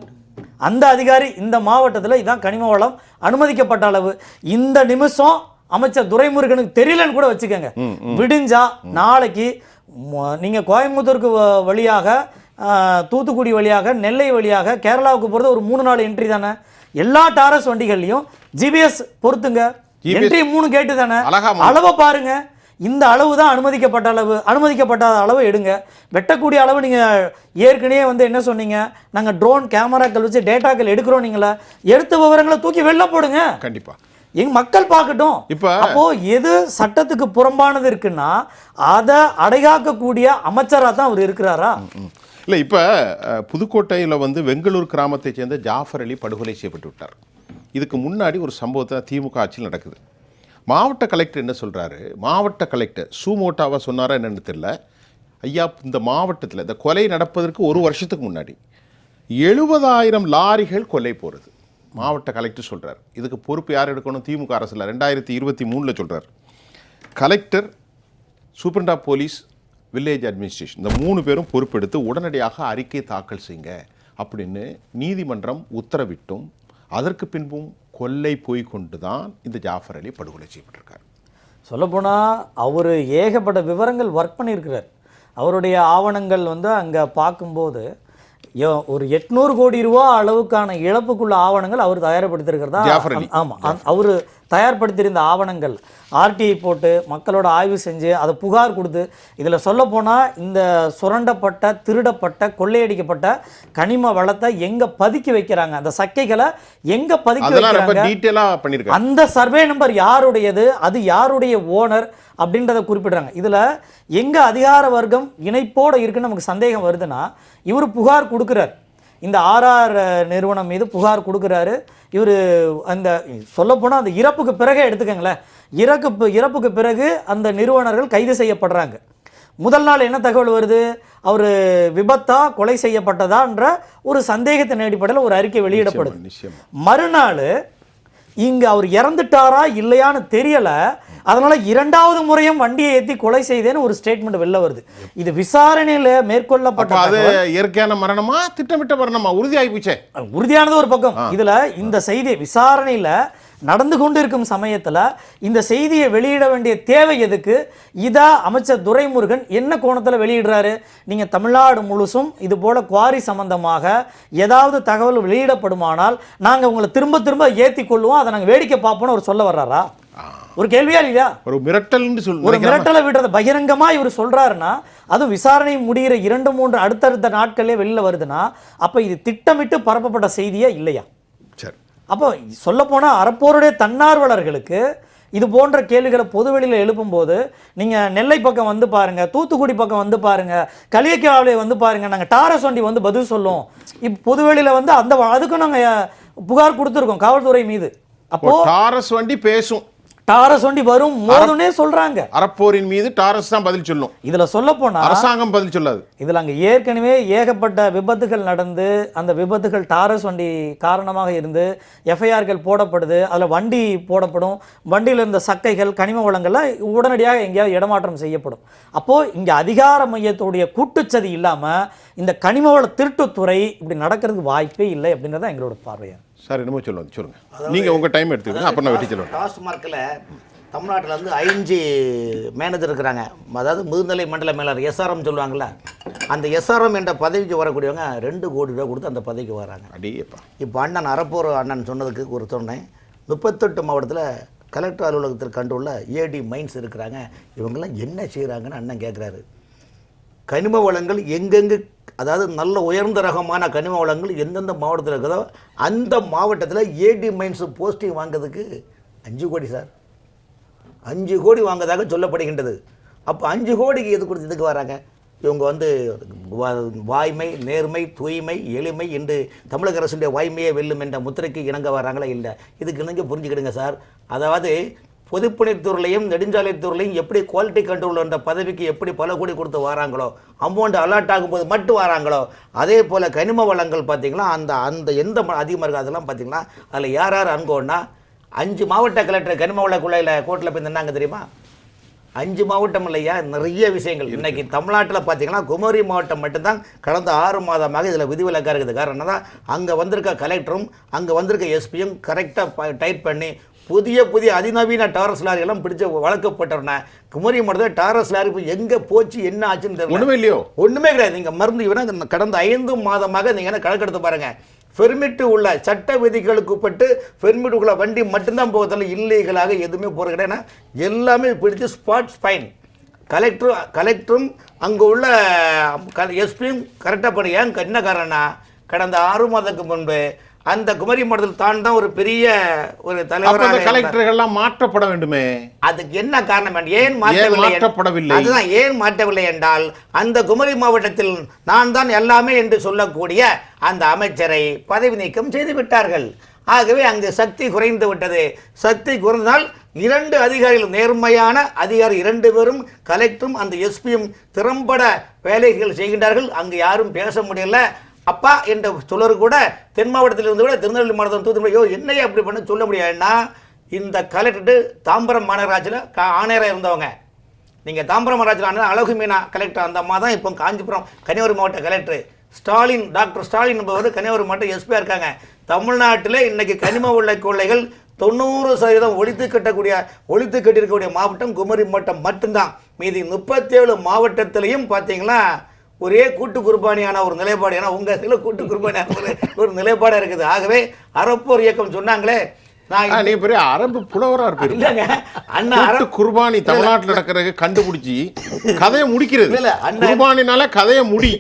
Speaker 2: அந்த அதிகாரி இந்த மாவட்டத்தில் இதான் கனிம வளம் அனுமதிக்கப்பட்ட அளவு, இந்த நிமிஷம் அமைச்சர் துரைமுருகனுக்கு தெரியலன்னு கூட வச்சுக்கோங்க. விடிஞ்சா நாளைக்கு நீங்கள் கோயம்புத்தூருக்கு வழியாக, தூத்துக்குடி வழியாக, நெல்லை வழியாக கேரளாவுக்கு போகிறது ஒரு 3 நாள் என்ட்ரி தானே. எல்லா டாரஸ் வண்டிகள்லையும் ஜிபிஎஸ் பொறுத்துங்க. என்ட்ரி 3 கேட்டு தானே. அளவை பாருங்க. இந்த அளவு தான் அனுமதிக்கப்பட்ட அளவு. அனுமதிக்கப்பட்ட அளவு எடுங்க. வெட்டக்கூடிய அளவு நீங்கள் ஏற்கனவே என்ன சொன்னீங்க? நாங்கள் ட்ரோன் கேமராக்கள் வச்சு டேட்டாக்கள் எடுக்கிறோம். நீங்களா எடுத்த விவரங்களை தூக்கி வெளில போடுங்க.
Speaker 1: கண்டிப்பாக
Speaker 2: எங்க மக்கள் பார்க்கட்டும். அப்போ எது சட்டத்துக்கு புறம்பானது இருக்குன்னா அதை அடைகாக்கக்கூடிய அமைச்சராக தான் அவர் இருக்கிறாரா?
Speaker 1: இல்லை, இப்போ புதுக்கோட்டையில் வெங்கலூர் கிராமத்தை சேர்ந்த ஜாஃபர் அலி படுகொலை செய்யப்பட்டு விட்டார். இதுக்கு முன்னாடி ஒரு சம்பவத்தை திமுக ஆட்சியில் நடக்குது. மாவட்ட கலெக்டர் என்ன சொல்கிறாரு? மாவட்ட கலெக்டர் சூமோட்டாவா சொன்னாரா என்னன்னு தெரியல. ஐயா, இந்த மாவட்டத்தில் இந்த கொலை நடப்பதற்கு 1 வருஷத்துக்கு முன்னாடி 70,000 லாரிகள் கொலை போகிறது. மாவட்ட கலெக்டர் சொல்கிறார். இதுக்கு பொறுப்பு யார் எடுக்கணும்? திமுக அரசில் 2023 சொல்கிறார். Collector, superintendent of police, village administration, இந்த 3 பேரும் பொறுப்பெடுத்து உடனடியாக அறிக்கை தாக்கல் செய்யுங்க அப்படின்னு நீதிமன்றம் உத்தரவிட்டும் அதற்கு பின்பும் கொள்ளை போய் கொண்டு தான் இந்த ஜாஃபர் அலி படுகொலை செய்யப்பட்டிருக்கார்.
Speaker 2: சொல்லப்போனால் அவர் ஏகப்பட்ட விவரங்கள் ஒர்க் பண்ணியிருக்கிறார். அவருடைய ஆவணங்கள் அங்கே பார்க்கும்போது ஒரு 800 கோடி ரூபா அளவுக்கான இழப்புக்குள்ள ஆவணங்கள் அவர் தயார்படுத்தியிருக்கிறதா. ஆமாம், அவர் தயார்படுத்தியிருந்த ஆவணங்கள் ஆர்டிஐ போட்டு மக்களோட ஆய்வு செஞ்சு அதை புகார் கொடுத்து, இதில் சொல்லப்போனால் இந்த சுரண்டப்பட்ட, திருடப்பட்ட, கொள்ளையடிக்கப்பட்ட கனிம வளத்தை எங்கே பதுக்கி வைக்கிறாங்க, அந்த சக்கைகளை எங்கே பதுக்கி வைக்கிறாங்க, அந்த சர்வே நம்பர் யாருடையது, அது யாருடைய ஓனர் அப்படின்றத குறிப்பிடுறாங்க. இதில் எங்கே அதிகார வர்க்கம் இணைப்போடு இருக்குன்னு நமக்கு சந்தேகம் வருதுன்னா, இவர் புகார் கொடுக்குறார். இந்த ஆர்ஆர் நிறுவனம் மீது புகார் கொடுக்குறாரு. இவர் அந்த சொல்லப்போனால் அந்த இறப்புக்கு பிறகே எடுத்துக்கங்களேன், இறப்புக்கு பிறகு அந்த நிறுவனர்கள் கைது செய்யப்படுறாங்க. முதல் நாள் என்ன தகவல் வருது? அவர் விபத்தா கொலை செய்யப்பட்டதான்ற ஒரு சந்தேகத்தின் அடிப்படையில் ஒரு அறிக்கை வெளியிடப்படுது. மறுநாள் இங்கே அவர் இறந்துட்டாரா இல்லையான்னு தெரியலை, அதனால 2வது முறையும் வண்டியை ஏற்றி கொலை செய்தேன்னு ஒரு ஸ்டேட்மெண்ட் வெளில வருது. இது விசாரணையில் மேற்கொள்ளப்பட்ட
Speaker 1: அது இயற்கையான மரணமா திட்டமிட்ட மரணமா உறுதியாகி போச்சே.
Speaker 2: உறுதியானது ஒரு பக்கம். இதுல இந்த செய்தி விசாரணையில நடந்து கொண்டிருக்கும் சமயத்துல இந்த செய்தியை வெளியிட வேண்டிய தேவை எதுக்கு? இதா அமைச்சர் துரைமுருகன் என்ன கோணத்துல வெளியிடுறாரு? நீங்க தமிழ்நாடு முழுசும் இது போல குவாரி சம்பந்தமாக ஏதாவது தகவல் வெளியிடப்படுமானால் நாங்க உங்களை திரும்ப திரும்ப ஏத்தி கொள்வோம், அதை நாங்க வேடிக்கை பார்ப்போம்னு அவர் சொல்ல வர்றாரா? ஒரு கேள்வியா இல்லையா?
Speaker 1: ஒரு மிரட்டல்
Speaker 2: ஒரு மிரட்டலை விடுறது பகிரங்கமா இவர் சொல்றாருன்னா, அது விசாரணை முடிகிற 2-3 அடுத்தடுத்த நாட்களே வெளியில வருதுன்னா அப்ப இது திட்டமிட்டு பரப்பப்பட்ட செய்தியா இல்லையா?
Speaker 1: சரி.
Speaker 2: அப்போ சொல்லப்போனால் அறப்போருடைய தன்னார்வலர்களுக்கு இது போன்ற கேள்விகளை பொதுவெளியில் எழுப்பும்போது நீங்கள் நெல்லை பக்கம் வந்து பாருங்கள், தூத்துக்குடி பக்கம் வந்து பாருங்கள், களியக்காவிலே வந்து பாருங்கள், நாங்கள் டாரஸ் வண்டி வந்து பதில் சொல்லும். இப்போ பொதுவெளியில் வந்து அதுக்கும் நாங்கள் புகார் கொடுத்துருக்கோம் காவல்துறை மீது. அப்போ
Speaker 1: டாரஸ் வண்டி பேசும்,
Speaker 2: டாரஸ் வண்டி வரும் மோதுனே சொல்றாங்க.
Speaker 1: அறப்போரின் மீது டாரஸ் தான் பதில் சொல்லும்.
Speaker 2: இதுல சொல்ல போனா
Speaker 1: அரசாங்கம் பதில் சொல்லாது.
Speaker 2: இதுல அங்க ஏற்கனவே ஏகப்பட்ட விபத்துகள் நடந்து அந்த விபத்துகள் டாரஸ் வண்டி காரணமாக இருந்து எஃப்ஐஆர்கள் போடப்படுது. அதுல வண்டி போடப்படும், வண்டியில் இருந்த சக்கைகள் கனிம வளங்கள்லாம் உடனடியாக எங்கேயாவது இடமாற்றம் செய்யப்படும். அப்போ இங்க அதிகார மையத்துடைய கூட்டுச்சதி இல்லாம இந்த கனிமவள திருட்டுத்துறை இப்படி நடக்கிறதுக்கு வாய்ப்பே இல்லை அப்படின்றத எங்களோட பார்வையா.
Speaker 1: சார் என்னமோ சொல்லுங்க. நீங்க உங்க டைம் எடுத்துக்கோங்க, அப்புறம் நான் வெட்டி சொல்லுவேன்.
Speaker 4: டாஸ்மார்க்கில் தமிழ்நாட்டில் வந்து 5 மேனேஜர் இருக்கிறாங்க. அதாவது முதுநிலை மண்டல மேலாளர் எஸ்ஆர்எம் சொல்லுவாங்கள்ல, அந்த எஸ்ஆர்எம் என்ற பதவிக்கு வரக்கூடியவங்க 2 கோடி ரூபா கொடுத்து அந்த பதவிக்கு வராங்க.
Speaker 1: அடியப்பா.
Speaker 4: இப்போ அண்ணன் அறப்போர் அண்ணன் சொன்னதுக்கு ஒரு சொன்னேன், 38 மாவட்டத்தில் கலெக்டர் அலுவலகத்தில் கண்டுள்ள ஏடி மைன்ஸ் இருக்கிறாங்க. இவங்கெல்லாம் என்ன செய்கிறாங்கன்னு அண்ணன் கேட்குறாரு. கனிம வளங்கள் எங்கெங்கு, அதாவது நல்ல உயர்ந்த ரகமான கனிம வளங்கள் எந்தெந்த மாவட்டத்தில் இருக்குதோ அந்த மாவட்டத்தில் ஏடி மைன்ஸ் போஸ்டிங் வாங்கிறதுக்கு 5 கோடி சார், 5 கோடி வாங்குறதாக சொல்லப்படுகின்றது. அப்போ 5 கோடிக்கு எது கொடுத்து இதுக்கு வராங்க? இவங்க வந்து வாய்மை, நேர்மை, தூய்மை, எளிமை என்று தமிழக அரசுடைய வாய்மையே வெல்லும் என்ற முத்திரைக்கு இணங்க வராங்களா? இல்லை. இதுக்கு இணங்க புரிஞ்சுக்கிடுங்க சார். அதாவது பொதுப்பணித்துறையிலையும் நெடுஞ்சாலைத்துறையிலையும் எப்படி குவாலிட்டி கண்ட்ரோல் என்ற பதவிக்கு எப்படி பல கோடி கொடுத்து வராங்களோ, அமௌண்ட் அலாட் ஆகும்போது மட்டும் வராங்களோ, அதே போல் கனிம வளங்கள் பார்த்திங்களா அந்த எந்த அதிகமாக இருக்குது அதெல்லாம் பார்த்திங்களா அதில் யார் யார் அனுகோன்னா 5 மாவட்ட கலெக்டர் கனிம வள குள்ளையில் கோர்ட்டில் போய் நின்னாங்க தெரியுமா? 5 மாவட்டம் இல்லையா, நிறைய விஷயங்கள். இன்றைக்கி தமிழ்நாட்டில் பார்த்திங்கன்னா குமரி மாவட்டம் மட்டும்தான் கடந்த 6 மாதமாக இதில் விதிவிலக்காக இருக்குது. காரணம் தான் அங்கே வந்திருக்க கலெக்டரும் அங்கே வந்திருக்க எஸ்பியும் கரெக்டாக டைட் பண்ணி புதிய அதிநவீன டாரஸ் லாரி எல்லாம் பிடிச்ச வழக்கப்பட்டவன. குமரி மாவட்டத்தில் டாரஸ் லாரி இப்போ எங்கே போச்சு, என்ன ஆச்சுன்னு தெரியல. ஒன்றுமே கிடையாது. நீங்கள் மருந்து இவனா கடந்த 5 மாதமாக நீங்கள் என்ன கணக்கெடுத்து பாருங்கள். பெர்மிட்டு உள்ள சட்ட விதிகளுக்கு உட்பட்டு பெர்மிட் உள்ள வண்டி மட்டும்தான் போகிறதில்ல, இல்லீகலாக எதுவுமே போகிறது கிடையாது. எல்லாமே பிடிச்சி ஸ்பாட் ஃபைன். கலெக்டரும் அங்கே உள்ள எஸ்பியும் கரெக்டாக பண்ணி. ஏன் என்ன காரணம்னா கடந்த 6 மாதத்துக்கு முன்பு அந்த குமரி மாவட்டத்தில் தான் ஒரு பெரிய ஒரு தலைவராக
Speaker 1: கலெக்டர்கள்லாம் மாற்றப்பட வேண்டுமே.
Speaker 4: அதுக்கு என்ன காரணம்? ஏன் மாற்றப்படவில்லை? அதுதான் ஏன் மாற்றவில்லை என்றால் அந்த குமரி மாவட்டத்தில் நான் தான் எல்லாமே என்று சொல்லக்கூடிய அந்த அமைச்சரை பதவி நீக்கம் செய்து விட்டார்கள். ஆகவே அங்கு சக்தி குறைந்து விட்டது. சக்தி குறைந்தால் 2 அதிகாரிகள், நேர்மையான அதிகாரி 2 பேரும் கலெக்டரும் அந்த எஸ்பியும் திறம்பட வேலைகள் செய்கின்றார்கள். அங்கு யாரும் பேச முடியல. அப்பா என்ற சொல்லரு கூட தென் மாவட்டத்தில் இருந்து கூட திருநெல்வேலி மாவட்டம் தூத்துக்குடி என்னையே அப்படி பண்ண சொல்ல முடியாதுன்னா, இந்த கலெக்டர் தாம்பரம் மாநகராட்சியில் ஆணையராக இருந்தவங்க. நீங்கள் தாம்பரம் மாநகராட்சியில் ஆணையர் அழகு மீனா கலெக்டர், அந்த அம்மா தான் இப்போ காஞ்சிபுரம் கன்னியாகுமரி மாவட்ட கலெக்டர். ஸ்டாலின், டாக்டர் ஸ்டாலின் என்பவர் கன்னியாகுமரி மாவட்டம் எஸ்பியாக இருக்காங்க. தமிழ்நாட்டில் இன்றைக்கி கனிம உள்ள கொள்ளைகள் 90% ஒழித்து கட்டியிருக்கக்கூடிய மாவட்டம் குமரி மாவட்டம் மட்டும்தான். மீதி 37 மாவட்டத்திலையும் பார்த்தீங்கன்னா ஒரே கூட்டு குர்பானியான ஒரு நிலைப்பாடு. ஏன்னா உங்கள் சில கூட்டு குர்பானியான ஒரு நிலைப்பாடாக இருக்குது. ஆகவே அறப்போர் இயக்கம் சொன்னாங்களே,
Speaker 1: நீ பெரிய அரபு புலவரா இருப்பீங்க. குர்பானி தமிழ்நாட்டில் நடக்கிறத கண்டுபிடிச்சி கதையை முடிக்கிறது. குர்பானினால கதையை முடி,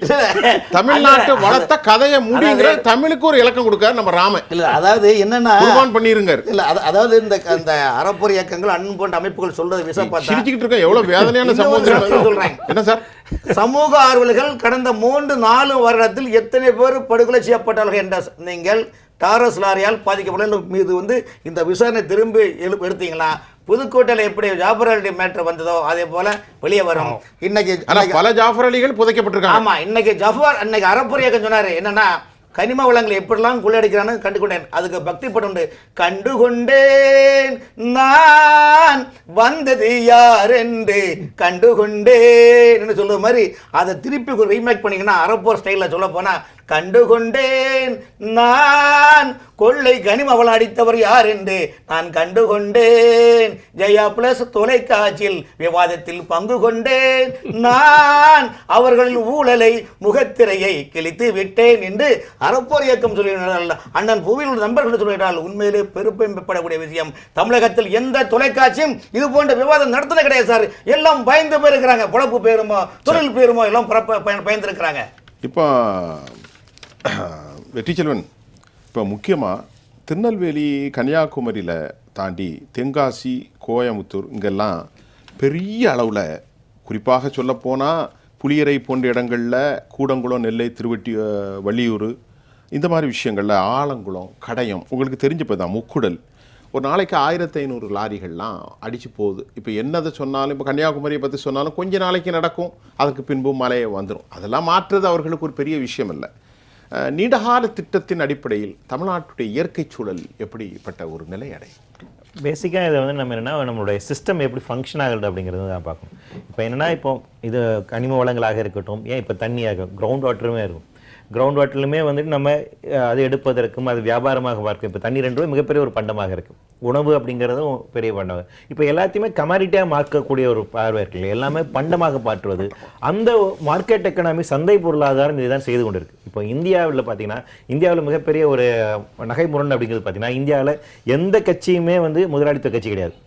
Speaker 1: தமிழ்நாட்டு வளர்த்த கதையை முடிங்கிற தமிழுக்கு ஒரு இலக்கம் கொடுக்காரு நம்ம ராமன்.
Speaker 4: இல்ல அதாவது என்னன்னா
Speaker 1: குர்பான் பண்ணிருங்க.
Speaker 4: இல்ல அதாவது இந்த அறப்போர் இயக்கங்கள் அன்பு போன்ற அமைப்புகள் சொல்றது விஷயம் பார்த்தா
Speaker 1: சிரிச்சுக்கிட்டு இருக்க எவ்வளவு வேதனையான சம்பவம்
Speaker 4: சொல்றேன்.
Speaker 1: என்ன சார்,
Speaker 4: சமூக ஆர்வலர்கள் கடந்த 3-4 வருடத்தில் எத்தனை பேர் படுகொலை செய்யப்பட்டார்கள் என்ற நீங்கள் டாரஸ் லாரியால் பாதிக்கப்பட்ட மீது வந்து இந்த விசாரணை திரும்பி எடுத்தீங்களா? புதுக்கோட்டையில் எப்படி ஜாஃபர் அலி மேட்டர் வந்ததோ அதே போல வெளியே வரும். இன்னைக்கு
Speaker 1: பல ஜாஃபர் அலிகள் புதைக்கப்பட்டிருக்காங்க.
Speaker 4: ஆமா, இன்னைக்கு ஜாஃபர் அன்னைக்கு அறப்போர் இயக்கம் சொன்னாரு என்னன்னா, கனிம வளங்களை எப்படிலாம் கொள்ளையடிக்கிறான்னு கண்டுகொண்டேன். அதுக்கு பக்தி படம் உண்டு. கண்டுகொண்டேன் நான் வந்தது யார் என்று கண்டுகொண்டேன் சொல்லுற மாதிரி அதை திருப்பி ரீமேக் பண்ணீங்கன்னா அரப்போர் ஸ்டைலில் சொல்ல போனா கண்டுகொண்டேன் நான் கொள்ளை கனிம வளம் அடித்தவர் யார் என்று நான் கண்டுகொண்டேன். ஜெயா பிளஸ் தொலைக்காட்சியில் விவாதத்தில் பங்கு கொண்டேன். நான் அவர்களின் ஊழலை முகத்திரையை கிழித்து விட்டேன் என்று அறப்போர் இயக்கம் சொல்கிறார்கள். அண்ணன் புவியில் உள்ள நண்பர்கள் சொல்கிறார்கள். உண்மையிலே பெருமைப்படக்கூடிய விஷயம். தமிழகத்தில் எந்த தொலைக்காட்சியும் இது போன்ற விவாதம் நடத்துனது கிடையாது சார். எல்லாம் பயந்து போயிருக்கிறாங்க. பொழப்பு பேருமோ தொழில் பேருமோ எல்லாம் பயந்துருக்கிறாங்க.
Speaker 1: இப்போ வெற்றிச்செல்வன், இப்போ முக்கியமாக திருநெல்வேலி கன்னியாகுமரியில் தாண்டி தென்காசி கோயமுத்தூர் இங்கெல்லாம் பெரிய அளவில், குறிப்பாக சொல்லப்போனால் புளியரை போன்ற இடங்களில், கூடங்குளம், நெல்லை, வள்ளியூர் இந்த மாதிரி விஷயங்களில், ஆலங்குளம், கடையம், உங்களுக்கு தெரிஞ்சப்போ தான் முக்குடல், ஒரு நாளைக்கு 1500 லாரிகள்லாம் அடித்து போகுது. இப்போ என்னதை சொன்னாலும், இப்போ கன்னியாகுமரியை பற்றி சொன்னாலும் கொஞ்ச நாளைக்கு நடக்கும், அதுக்கு பின்பு மழையை வந்துடும். அதெல்லாம் மாற்றுறது அவர்களுக்கு ஒரு பெரிய விஷயம் இல்லை. நீண்டகால திட்டத்தின் அடிப்படையில் தமிழ்நாட்டுடைய இயற்கை சூழல் எப்படிப்பட்ட ஒரு நிலை அடையும்?
Speaker 3: பேசிக்காக இதை வந்து நம்ம என்னென்னா நம்மளுடைய சிஸ்டம் எப்படி ஃபங்க்ஷன் ஆகுது அப்படிங்கிறது தான் பார்க்கணும். இப்போ என்னென்னா, இப்போ இது கனிம வளங்களாக இருக்கட்டும், ஏன் இப்போ தண்ணியாக கிரவுண்ட் வாட்டருமே இருக்கும். கிரவுண்ட் வாட்டர்லுமே வந்துட்டு நம்ம அது எடுப்பதற்கும் அது வியாபாரமாக பார்க்கும். இப்போ தண்ணி ரெண்டுமே மிகப்பெரிய ஒரு பண்டமாக இருக்குது. உணவு அப்படிங்கிறதும் பெரிய பண்டமாக. இப்போ எல்லாத்தையுமே கமாடிட்டியாக மாற்றக்கூடிய ஒரு பார்வை இருக்குல்ல, எல்லாமே பண்டமாக மாற்றுவது, அந்த மார்க்கெட் எக்கனாமி, சந்தை பொருளாதாரம் இதுதான் செய்து கொண்டு இருக்குது. இப்போ இந்தியாவில் பார்த்தீங்கன்னா, இந்தியாவில் மிகப்பெரிய ஒரு நகை முரண் அப்படிங்கிறது பார்த்தீங்கன்னா, இந்தியாவில் எந்த கட்சியுமே வந்து முதலாளித்துவ கட்சி கிடையாது,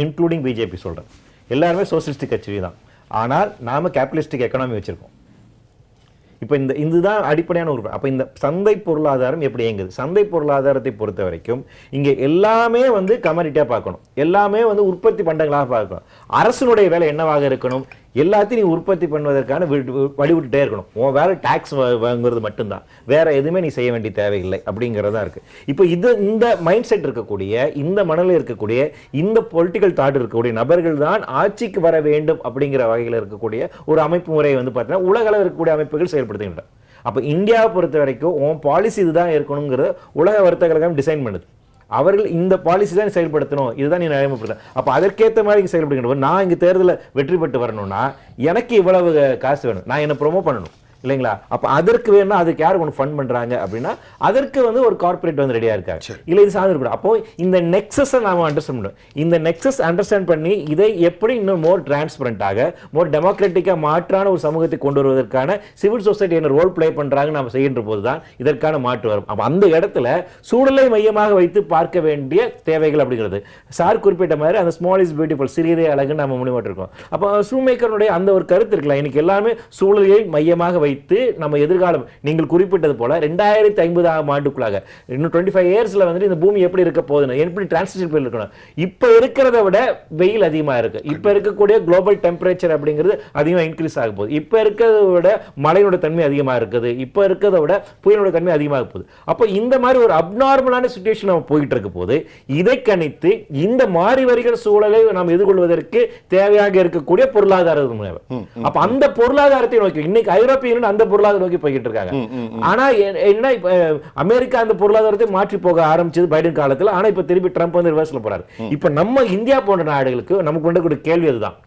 Speaker 3: இன்க்ளூடிங் பிஜேபி சொல்கிறேன். எல்லாருமே சோசியலிஸ்டிக் கட்சி தான். ஆனால் நாம் கேபிட்டலிஸ்டிக் எக்கனாமி வச்சுருக்கோம். இப்போ இதுதான் அடிப்படையான ஒரு. அப்போ இந்த சந்தை பொருளாதாரம் எப்படி இயங்குது? சந்தை பொருளாதாரத்தை பொறுத்த வரைக்கும் இங்கே எல்லாமே வந்து கமாடிட்டியாக பார்க்கணும், எல்லாமே வந்து உற்பத்தி பண்டங்களாக பார்க்கணும். அரசனுடைய வேலை என்னவாக இருக்கணும்? எல்லாத்தையும் நீ உற்பத்தி பண்ணுவதற்கான வழிவிட்டுட்டே இருக்கணும். உன் வேலை டாக்ஸ் வாங்குறது மட்டும்தான், வேற எதுவுமே நீ செய்ய வேண்டிய தேவையில்லை அப்படிங்கிறதா இருக்கு. இப்போ இந்த மைண்ட் செட் இருக்கக்கூடிய, இந்த மனநிலை இருக்கக்கூடிய, இந்த பொலிட்டிக்கல் தாட் இருக்கக்கூடிய நபர்கள் தான் ஆட்சிக்கு வர வேண்டும் அப்படிங்கிற வகையில் இருக்கக்கூடிய ஒரு அமைப்பு முறையை வந்து பார்த்தீங்கன்னா உலக அளவில் இருக்கக்கூடிய அமைப்புகள் செயல்படுத்துகின்றன. அப்போ இந்தியாவை பொறுத்த வரைக்கும் உன் பாலிசி இதுதான் இருக்கணுங்கிறத உலக வர்த்தக கழகம் டிசைன் பண்ணுது. அவர்கள் இந்த பாலிசி தான் செயல்படுத்தணும், இதுதான் நீ நடைமுறைப்படுத்த. அப்போ அதற்கேற்ற மாதிரி செயல்படுகின்ற நான் இங்கே தேர்தலில் வெற்றி பெற்று வரணும்னா எனக்கு இவ்வளவு காசு வேணும், நான் என்ன ப்ரொமோட் பண்ணணும் இல்லைங்களா? அப்போ அதற்கு வேணும்னா அதுக்கு யார் ஒன்று ஃபண்ட் பண்ணுறாங்க அப்படின்னா அதற்கு வந்து ஒரு கார்பரேட் வந்து ரெடியாக இருக்காங்க, இல்லை இது சார்ந்து இருக்கணும். அப்போ இந்த நெக்ஸஸை நாம் அண்டர்ஸ்டாண்ட் பண்ணணும். இந்த நெக்ஸஸ் அண்டர்ஸ்டாண்ட் பண்ணி இதை எப்படி இன்னும் மோர் டிரான்ஸ்பரண்டாக, மோர் டெமோக்ராட்டிக்காக மாற்றான ஒரு சமூகத்தை கொண்டு வருவதற்கான சிவில் சொசைட்டி என்ன ரோல் பிளே பண்ணுறாங்க நம்ம செய்கின்ற போது தான் இதற்கான மாற்று வரும். அப்போ அந்த இடத்துல சூழலை மையமாக வைத்து பார்க்க வேண்டிய தேவைகள் அப்படிங்கிறது சார் குறிப்பிட்ட மாதிரி அந்த ஸ்மால் இஸ் பியூட்டிஃபுல், சிறியதே அழகுன்னு நம்ம முடிவெட்டிருக்கோம். அப்போ ஷூமேக்கருடைய அந்த ஒரு கருத்து இருக்கலாம். இன்னைக்கு எல்லாமே சூழலை மையமாக வைத்து நம்ம எதிர்காலம் நீங்கள் குறிப்பிட்டது போல 2050 ஆண்டுக்குள்ளாக இன்னும் 25 இயர்ஸ்ல வந்து இந்த பூமி எப்படி இருக்க போகுதுன்னு, எப்படி டிரான்சிஷன் பீரியட் இருக்கணும். இப்ப இருக்கிறத விட வெயில் அதிகமா இருக்கு, இப்ப இருக்கக்கூடிய குளோபல் டெம்பரேச்சர் அப்படிங்கிறது அதிகமாக இன்க்ரீஸ் ஆக போகுது, இப்ப இருக்கிறத விட மழையோட தன்மை அதிகமா இருக்குது, இப்ப இருக்கிறத விட புயலோட தன்மை அதிகமாக போகுது. அப்போ இந்த மாதிரி ஒரு அப்நார்மலான சிச்சுவேஷன் நம்ம போயிட்டு இருக்க போது இதை கணித்து இந்த மாறி வருகிற சூழலை நாம் எதிர்கொள்வதற்கு தேவையாக இருக்கக்கூடிய பொருளாதார முனைவர். அப்ப அந்த பொருளாதாரத்தை நோக்கி இன்னைக்கு ஐரோப்பிய அந்த பொருளாதார நோக்கி போய்கிட்டு இருக்காங்க. ஆனா என்ன, அமெரிக்கா அந்த பொருளாதாரத்தை மாற்றி போக ஆரம்பிச்சது பைடன் காலத்துல. ஆனா இப்ப திருப்பி ட்ரம்ப் வந்து ரிவர்ஸ்ல போறாரு. இப்ப நம்ம இந்தியா போன்ற நாடுகளுக்கு நமக்கு கொண்ட கேள்வி அதுதான்.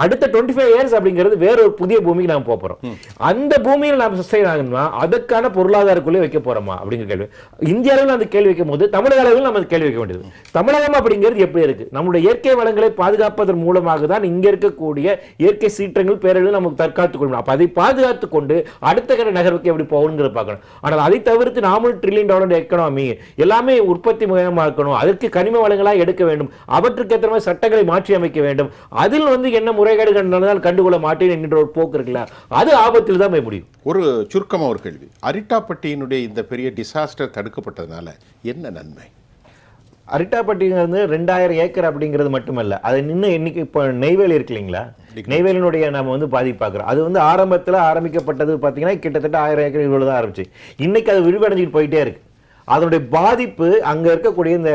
Speaker 3: அடுத்த 25 இயர்ஸ் அப்படிங்கிறது வேற ஒரு புதிய பூமிக்கு நாம் போறோம். அந்த பூமியில் நாம் சஸ்டைன் ஆகணும்னா அதற்கான பொருளாதாரக்குள்ளே வைக்க போறோமா அப்படிங்கிற கேள்வி இந்தியாவில் அந்த கேள்வி வைக்கும் போது தமிழக அளவில் நம்ம கேள்வி வைக்க வேண்டியது. தமிழகம் அப்படிங்கிறது எப்படி இருக்கு? நம்முடைய இயற்கை வளங்களை பாதுகாப்பதன் மூலமாக தான் இங்க இருக்கக்கூடிய இயற்கை சீற்றங்கள் பேரழிவு நமக்கு தற்காத்துக் கொள்ளணும். அப்ப அதை பாதுகாத்துக் கொண்டு அடுத்த கட்ட நகர்வுக்கு எப்படி போகணுங்கிறத பார்க்கணும். ஆனால் அதை தவிர்த்து நாமளும் $1 trillion எக்கனாமி எல்லாமே உற்பத்தி முகமாக்கணும், அதற்கு கனிம வளங்களாக எடுக்க வேண்டும், அவற்றுக்கு ஏற்ற மாதிரி சட்டங்களை மாற்றி அமைக்க வேண்டும், அதில் வந்து என்ன முறைகேடுகள் கண்டுகொள்ள மாட்டேன் என்கின்ற ஒரு போக்கு இருக்குல்ல, அது ஆபத்தில் தான் போய் முடியும்.
Speaker 1: ஒரு சுருக்கமா ஒரு கேள்வி, அரிட்டாப்பட்டியினுடைய இந்த பெரிய டிசாஸ்டர் தடுக்கப்பட்டதுனால என்ன நன்மை?
Speaker 3: அரிட்டாப்பட்டி வந்து 2000 ஏக்கர் அப்படிங்கிறது மட்டுமல்ல, அது இன்னும் இன்னைக்கு இப்போ நெய்வேலி இருக்கு இல்லைங்களா, நெய்வேலியினுடைய நம்ம வந்து பாதிப்பாக்குறோம். அது வந்து ஆரம்பத்தில் ஆரம்பிக்கப்பட்டது பார்த்தீங்கன்னா கிட்டத்தட்ட 1000 ஏக்கர் இவ்வளவு தான் ஆரம்பிச்சு, இன்னைக்கு அது விரிவடைஞ்சிட்டு போயிட்டே இருக்கு. அதனுடைய பாதிப்பு அங்க இருக்கக்கூடிய இந்த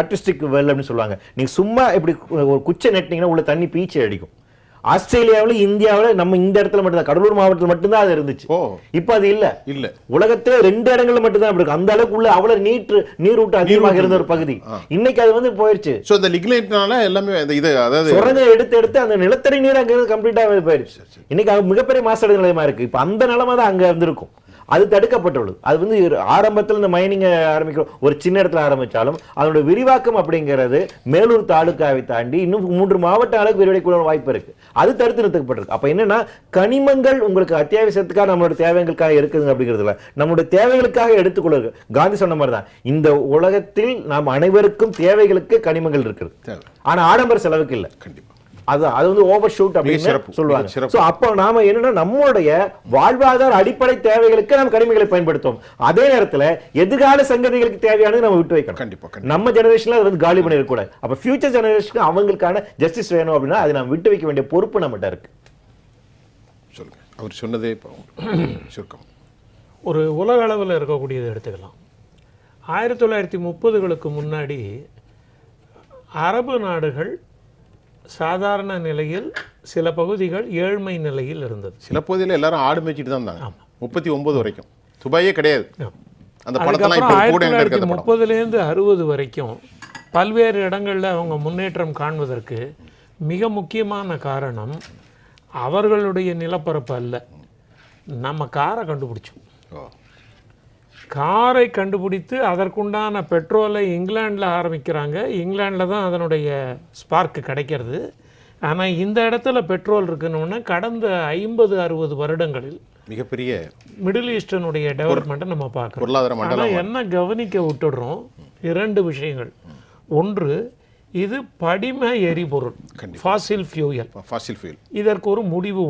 Speaker 3: ஆர்டிஸ்டிக் வெல் அப்படின்னு சொல்லுவாங்க. நீங்க சும்மா இப்படி ஒரு குச்சை நெட்டிங்கன்னா உள்ள தண்ணி பீச்சு அடிக்கும். ஆஸ்திரேலியாவில் இந்தியாவில் நம்ம இந்த இடத்துல மட்டும்தான், கடலூர் மாவட்டத்தில் மட்டும்தான் அது இருந்துச்சு. இப்ப அது இல்ல. உலகத்துல 2 இடங்கள்ல மட்டும்தான் இருக்கு. அந்த அளவுக்கு உள்ள அவ்வளவு நீரூட்டு அதிகமாக இருந்த ஒரு பகுதி இன்னைக்கு அது வந்து போயிருச்சு.
Speaker 1: சோ இந்த லிக்னைட்னால எல்லாமே இது அதாவது
Speaker 3: சுரங்க எடுத்து அந்த நிலத்தடி நீர் அங்க கம்ப்ளீட்டா போயிருச்சு. இன்னைக்கு அது மிகப்பெரிய மாசடைவு நிலையமா இருக்கு. இப்ப அந்த நிலைமை தான் அங்க இருந்திருக்கும். அது தடுக்கப்பட்டுள்ளது. அது வந்து ஆரம்பத்தில் இந்த மைனிங் ஆரம்பிக்கிற ஒரு சின்ன இடத்துல ஆரம்பிச்சாலும் அதோட விரிவாக்கம் அப்படிங்கிறது மேலூர் தாலுக்காவை தாண்டி இன்னும் 3 மாவட்ட அளவுக்கு விரிவடைக்கூடிய வாய்ப்பு இருக்கு. அது தடுத்து நிறுத்தப்பட்டிருக்கு. அப்ப என்னன்னா கனிமங்கள் உங்களுக்கு அத்தியாவசியத்துக்காக நம்மளோட தேவைகளுக்காக இருக்குதுங்க அப்படிங்கிறதுல நம்மளுடைய தேவைகளுக்காக எடுத்துக்கொள்ளுது. காந்தி சொன்ன மாதிரி தான் இந்த உலகத்தில் நாம் அனைவருக்கும் தேவைகளுக்கு கனிமங்கள் இருக்குது. ஆனா ஆடம்பர செலவுக்கு இல்லை.
Speaker 1: கண்டிப்பா
Speaker 3: அது வந்து ஓவர் ஷூட் அப்படின்னு சொல்லுவாங்க. சோ அப்போ நாம என்னன்னா நம்மளுடைய வாழ்வாதார அடிப்படை தேவைகளுக்கு நம்ம கனிமங்களை பயன்படுத்துவோம். அதே நேரத்துல எதிர்கால சங்கதிகளுக்கு தேவையானது நம்ம விட்டு வைக்கணும்.
Speaker 1: கண்டிப்பா
Speaker 3: நம்ம ஜெனரேஷன்ல அது வந்து காலி பண்ணிட கூடாது. அப்ப ஃபியூச்சர் ஜெனரேஷனுக்கு அவங்களுக்கான ஜஸ்டிஸ் வேணும் அப்படின்னா அதை நம்ம விட்டு வைக்க வேண்டிய பொறுப்பு நம்மகிட்ட இருக்கு.
Speaker 1: சொல்லுங்க. அவர் சொன்னதே சுருக்கம்.
Speaker 5: ஒரு உலக அளவில் இருக்கக்கூடியதை எடுத்துக்கலாம். 1930களுக்கு முன்னாடி அரபு நாடுகள் சாதாரண நிலையில், சில பகுதிகள் ஏழ்மை நிலையில் இருந்தது.
Speaker 1: சில பகுதியில் எல்லாரும் ஆடு மேய்ச்சிட்டு தான் இருந்தாங்க. 39 வரைக்கும் துபாயே கிடையாது. அந்த படத்தெல்லாம் இப்போ கூட எங்க இருக்குது?
Speaker 5: 1930லேருந்து 60 வரைக்கும் பல்வேறு இடங்களில் அவங்க முன்னேற்றம் காண்பதற்கு மிக முக்கியமான காரணம் அவர்களுடைய நிலப்பரப்பு அல்ல, நம்ம காரை கண்டுபிடிச்சோம். காரை கண்டுபிடித்து அதற்குண்டான பெட்ரோலை இங்கிலாண்டில் ஆரம்பிக்கிறாங்க. இங்கிலாண்டில் தான் அதனுடைய ஸ்பார்க்கு கிடைக்கிறது. ஆனால் இந்த இடத்துல பெட்ரோல் இருக்குன்னு கடந்த 50-60 வருடங்களில்
Speaker 1: மிகப்பெரிய
Speaker 5: மிடில் ஈஸ்டனுடைய டெவலப்மெண்ட்டை நம்ம பார்க்குறோம். ஆனால் என்ன கவனிக்க விட்டுடுறோம் 2 விஷயங்கள். ஒன்று, இது படிம எரிபொருள், ஃபாசில் ஃபியூயல். இதற்கு ஒரு முடிவு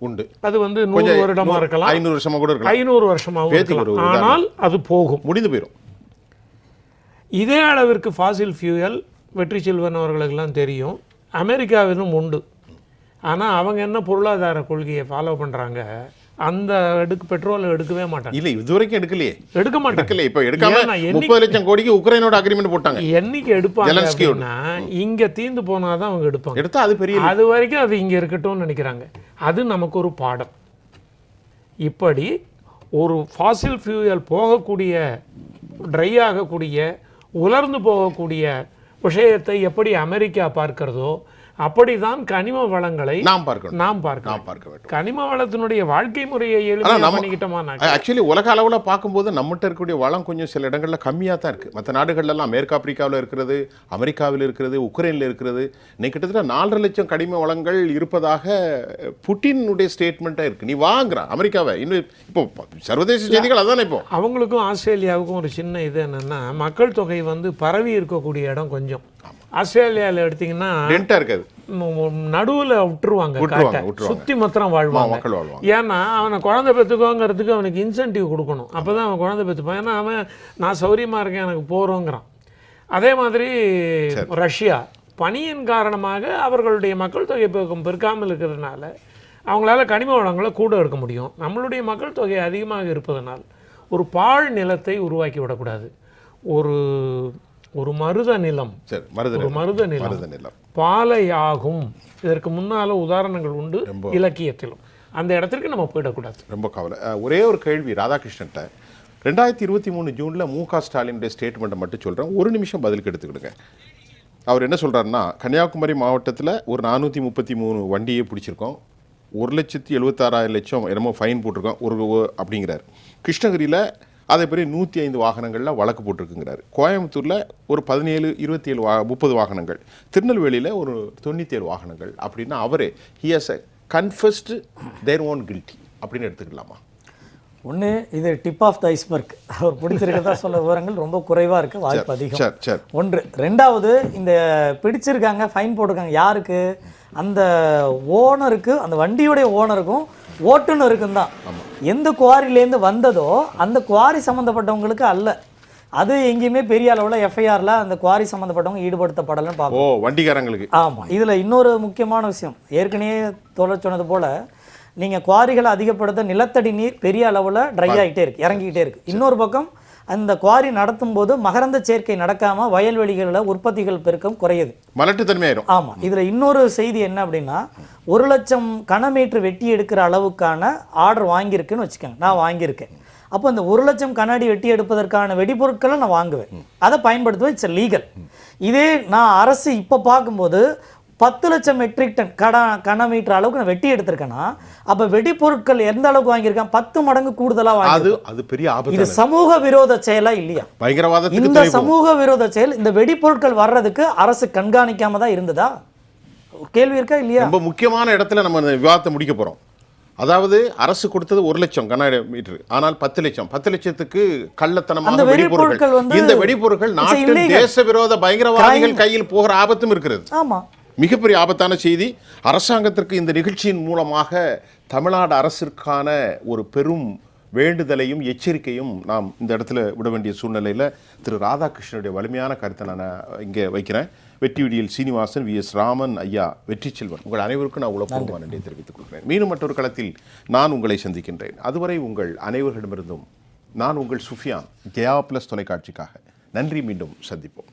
Speaker 5: உண்டு. அது வந்து 100 வருடமா இருக்கலாம்,
Speaker 1: 500 வருஷமா கூட இருக்கலாம்,
Speaker 5: 500 வருஷமாகவும் இருக்கலாம். ஆனால் அது போகும்,
Speaker 1: முடிந்து போயிடும்.
Speaker 5: இதே அளவிற்கு ஃபாசில் ஃபியூயல் வெற்றி செல்வன் அவர்களுக்கெல்லாம் தெரியும், அமெரிக்காவிலும் உண்டு. ஆனால் அவங்க என்ன பொருளாதார கொள்கையை ஃபாலோ பண்ணுறாங்க, அந்த பெட்ரோல் எடுக்கவே மாட்டாங்க.
Speaker 1: இல்ல இதுவரைக்கும் எடுக்க மாட்டாங்க. இப்ப எடுக்காம 30 லட்சம் கோடிக்கு உக்ரைனோட அக்ரிமெண்ட் போட்டாங்க.
Speaker 5: என்னைக்கு எடுப்பாங்க அப்படின்னா இங்க தீந்து போனாதான் அவங்க எடுப்பாங்க.
Speaker 1: எடுத்தா அது பெரிய,
Speaker 5: அது வரைக்கும் அது இங்க இருக்கட்டும்னு நினைக்கிறாங்க. அது நமக்கு ஒரு பாடம். இப்படி ஒரு ஃபாசில் ஃபியூயல் போகக்கூடிய, ட்ரை ஆகக்கூடிய, உலர்ந்து போகக்கூடிய விஷயத்தை எப்படி அமெரிக்கா பார்க்கிறதோ அப்படிதான் கனிம வளங்களை நாம் பார்க்க வேண்டும். கனிம வளத்தினுடைய வாழ்க்கை முறையை
Speaker 1: ஆக்சுவலி உலக அளவில் பார்க்கும்போது நம்மகிட்ட இருக்கக்கூடிய வளம் கொஞ்சம் சில இடங்களில் கம்மியாக தான் இருக்குது. மற்ற நாடுகள்லாம் மேற்கு ஆப்பிரிக்காவில் இருக்கிறது, அமெரிக்காவில் இருக்கிறது, உக்ரைனில் இருக்கிறது. இன்னைக்கு கிட்டத்தட்ட 4.5 லட்சம் கனிம வளங்கள் இருப்பதாக புட்டினுடைய ஸ்டேட்மெண்ட்டாக இருக்குது. நீ வாங்குறான் அமெரிக்காவை. இன்னும் இப்போ சர்வதேச செய்திகள் அதானே. இப்போ அவங்களுக்கும்
Speaker 5: ஆஸ்திரேலியாவுக்கும் ஒரு சின்ன இது என்னென்னா, மக்கள் தொகை வந்து பரவி இருக்கக்கூடிய இடம் கொஞ்சம். ஆஸ்திரேலியாவில் எடுத்தீங்கன்னா நடுவில் விட்டுருவாங்க, சுற்றி மாத்திரம் வாழ்வாங்க. ஏன்னா அவனை குழந்தை பெற்றுக்கோங்கிறதுக்கு அவனுக்கு இன்சென்டிவ் கொடுக்கணும். அப்போ தான் அவன் குழந்தை பெற்றுப்பான். ஏன்னா அவன் நான் சௌரியமாக இருக்கேன், எனக்கு போகிறோங்கிறான். அதே மாதிரி ரஷ்யா பனியின் காரணமாக அவர்களுடைய மக்கள் தொகை பெருக்காமல் இருக்கிறதுனால அவங்களால கனிம வளங்களை கூட எடுக்க முடியும். நம்மளுடைய மக்கள் தொகை அதிகமாக இருப்பதனால் ஒரு பாழ் நிலத்தை உருவாக்கி விடக்கூடாது. ஒரு மருத நிலம், பாலை ஆகும். இதற்கு முன்னால உதாரணங்கள் உண்டு இலக்கியத்திலும். அந்த இடத்திற்கு நம்ம போயிடக்கூடாது.
Speaker 1: ரொம்ப கவலை. ஒரே ஒரு கேள்வி ராதாகிருஷ்ணன்ட்ட. 2023 ஜூனில் மு.க. ஸ்டாலினுடைய ஸ்டேட்மெண்ட்டை மட்டும் சொல்கிறேன், ஒரு நிமிஷம் பதிலுக்கு எடுத்துக்கிடுங்க. அவர் என்ன சொல்கிறாருன்னா, கன்னியாகுமரி மாவட்டத்தில் ஒரு 433 வண்டியை பிடிச்சிருக்கோம், 1,76,000 என்னமோ ஃபைன் போட்டிருக்கோம் அப்படிங்கிறார். கிருஷ்ணகிரியில் அதே மாதிரி 105 வாகனங்களில் வழக்கு போட்டிருக்குங்கிறாரு. கோயம்புத்தூரில் ஒரு 17, 27, 30 வாகனங்கள், திருநெல்வேலியில் ஒரு 97 வாகனங்கள். அப்படின்னா அவரே he has confused their own guilty அப்படின்னு எடுத்துக்கலாமா?
Speaker 2: ஒன்று, இது டிப் ஆஃப் த ஐஸ்பர்க். அவர் பிடிச்சிருக்கிறதா சொல்ல விவரங்கள் ரொம்ப குறைவாக இருக்க வாய்ப்பு அதிகம். ஒன்று. ரெண்டாவது, இந்த பிடிச்சிருக்காங்க, ஃபைன் போட்டிருக்காங்க, யாருக்கு? அந்த ஓனருக்கு, அந்த வண்டியுடைய ஓனருக்கும் ஓட்டுநருக்கும் தான். எந்த குவாரிலேருந்து வந்ததோ அந்த குவாரி சம்மந்தப்பட்டவங்களுக்கு அல்ல. அது எங்கேயுமே பெரிய அளவில் எஃப்ஐஆரில் அந்த குவாரி சம்மந்தப்பட்டவங்க ஈடுபடுத்தப்படலைன்னு பார்ப்போம்,
Speaker 1: வண்டிக்காரங்களுக்கு.
Speaker 2: ஆமாம். இதில் இன்னொரு முக்கியமான விஷயம், ஏற்கனவே தோழர் சொன்னது போல், நீங்கள் குவாரிகளை அதிகப்படுத்த நிலத்தடி நீர் பெரிய அளவில் ட்ரை ஆகிட்டே இருக்குது, இறங்கிக்கிட்டே இருக்குது. இன்னொரு பக்கம் அந்த குவாரி நடத்தும் போது மகரந்த சேர்க்கை நடக்காமல் வயல்வெளிகளில் உற்பத்திகள் பெருக்கம் குறையுது,
Speaker 1: மலட்டுத்தன்மையாயிரும்.
Speaker 2: ஆமாம். இதில் இன்னொரு செய்தி என்ன அப்படின்னா, 1,00,000 கனமீட்டர் வெட்டி எடுக்கிற அளவுக்கான ஆர்டர் வாங்கியிருக்குன்னு வச்சுக்கோங்க, நான் வாங்கியிருக்கேன். அப்போ அந்த 1,00,000 கண்ணாடி வெட்டி எடுப்பதற்கான வெடிபொருட்களை நான் வாங்குவேன், அதை பயன்படுத்துவேன், இட்ஸ் லீகல். இதே நான் அரசு இப்போ பார்க்கும்போது 10,00,000 மெட்ரிக் டன் கனமீட்டர் அளவுக்கு நான் வெட்டி எடுத்திருக்கேன்னா, அப்போ வெடிப்பொருட்கள் எந்த அளவுக்கு வாங்கியிருக்கேன், 10 மடங்கு கூடுதலாக வாங்கி.
Speaker 1: அது பெரிய ஆபத்து.
Speaker 2: இது சமூக விரோத செயலா இல்லையா?
Speaker 1: பயங்கரவாதத்துக்கு
Speaker 2: இந்த சமூக விரோத செயல், இந்த வெடிப்பொருட்கள் வர்றதுக்கு அரசு கண்காணிக்காம தான் இருந்ததா? கேள்வி இருக்கா இல்லையா?
Speaker 1: ரொம்ப முக்கியமான இடத்துல நம்ம இந்த விவாதத்தை முடிக்க போறோம். அதாவது அரசு கொடுத்தது 1,00,000 கண்ணாடி மீட்டர், ஆனால் 10,00,000 10,00,000க்கு கள்ளத்தனமான வெடிப்பொருட்கள். இந்த வெடிப்பொருட்கள் நாட்டின் தேச விரோத பயங்கரவாதிகள் கையில் போகிற ஆபத்தும் இருக்கிறது.
Speaker 2: ஆமா,
Speaker 1: மிகப்பெரிய ஆபத்தான செய்தி. அரசாங்கத்திற்கு இந்த நிகழ்ச்சியின் மூலமாக தமிழ்நாடு அரசிற்கான ஒரு பெரும் வேண்டுதலையும் எச்சரிக்கையும் நாம் இந்த இடத்துல விட வேண்டிய சூழ்நிலையில் திரு ராதாகிருஷ்ணனுடைய வலிமையான கருத்தை நான் இங்கே வைக்கிறேன். வெற்றிவிடியில் சீனிவாசன், VS ராமன், ஐயா வெற்றி செல்வன், உங்கள் அனைவருக்கும் நான் உளப்பூர்வமான நன்றியை தெரிவித்துக் கொள்கிறேன். மீண்டும் மற்றொரு களத்தில் நான் உங்களை சந்திக்கின்றேன். அதுவரை உங்கள் அனைவரிடமிருந்தும் நான் உங்கள் சுஃபியான், ஜெயா பிளஸ் தொலைக்காட்சிக்காக நன்றி. மீண்டும் சந்திப்போம்.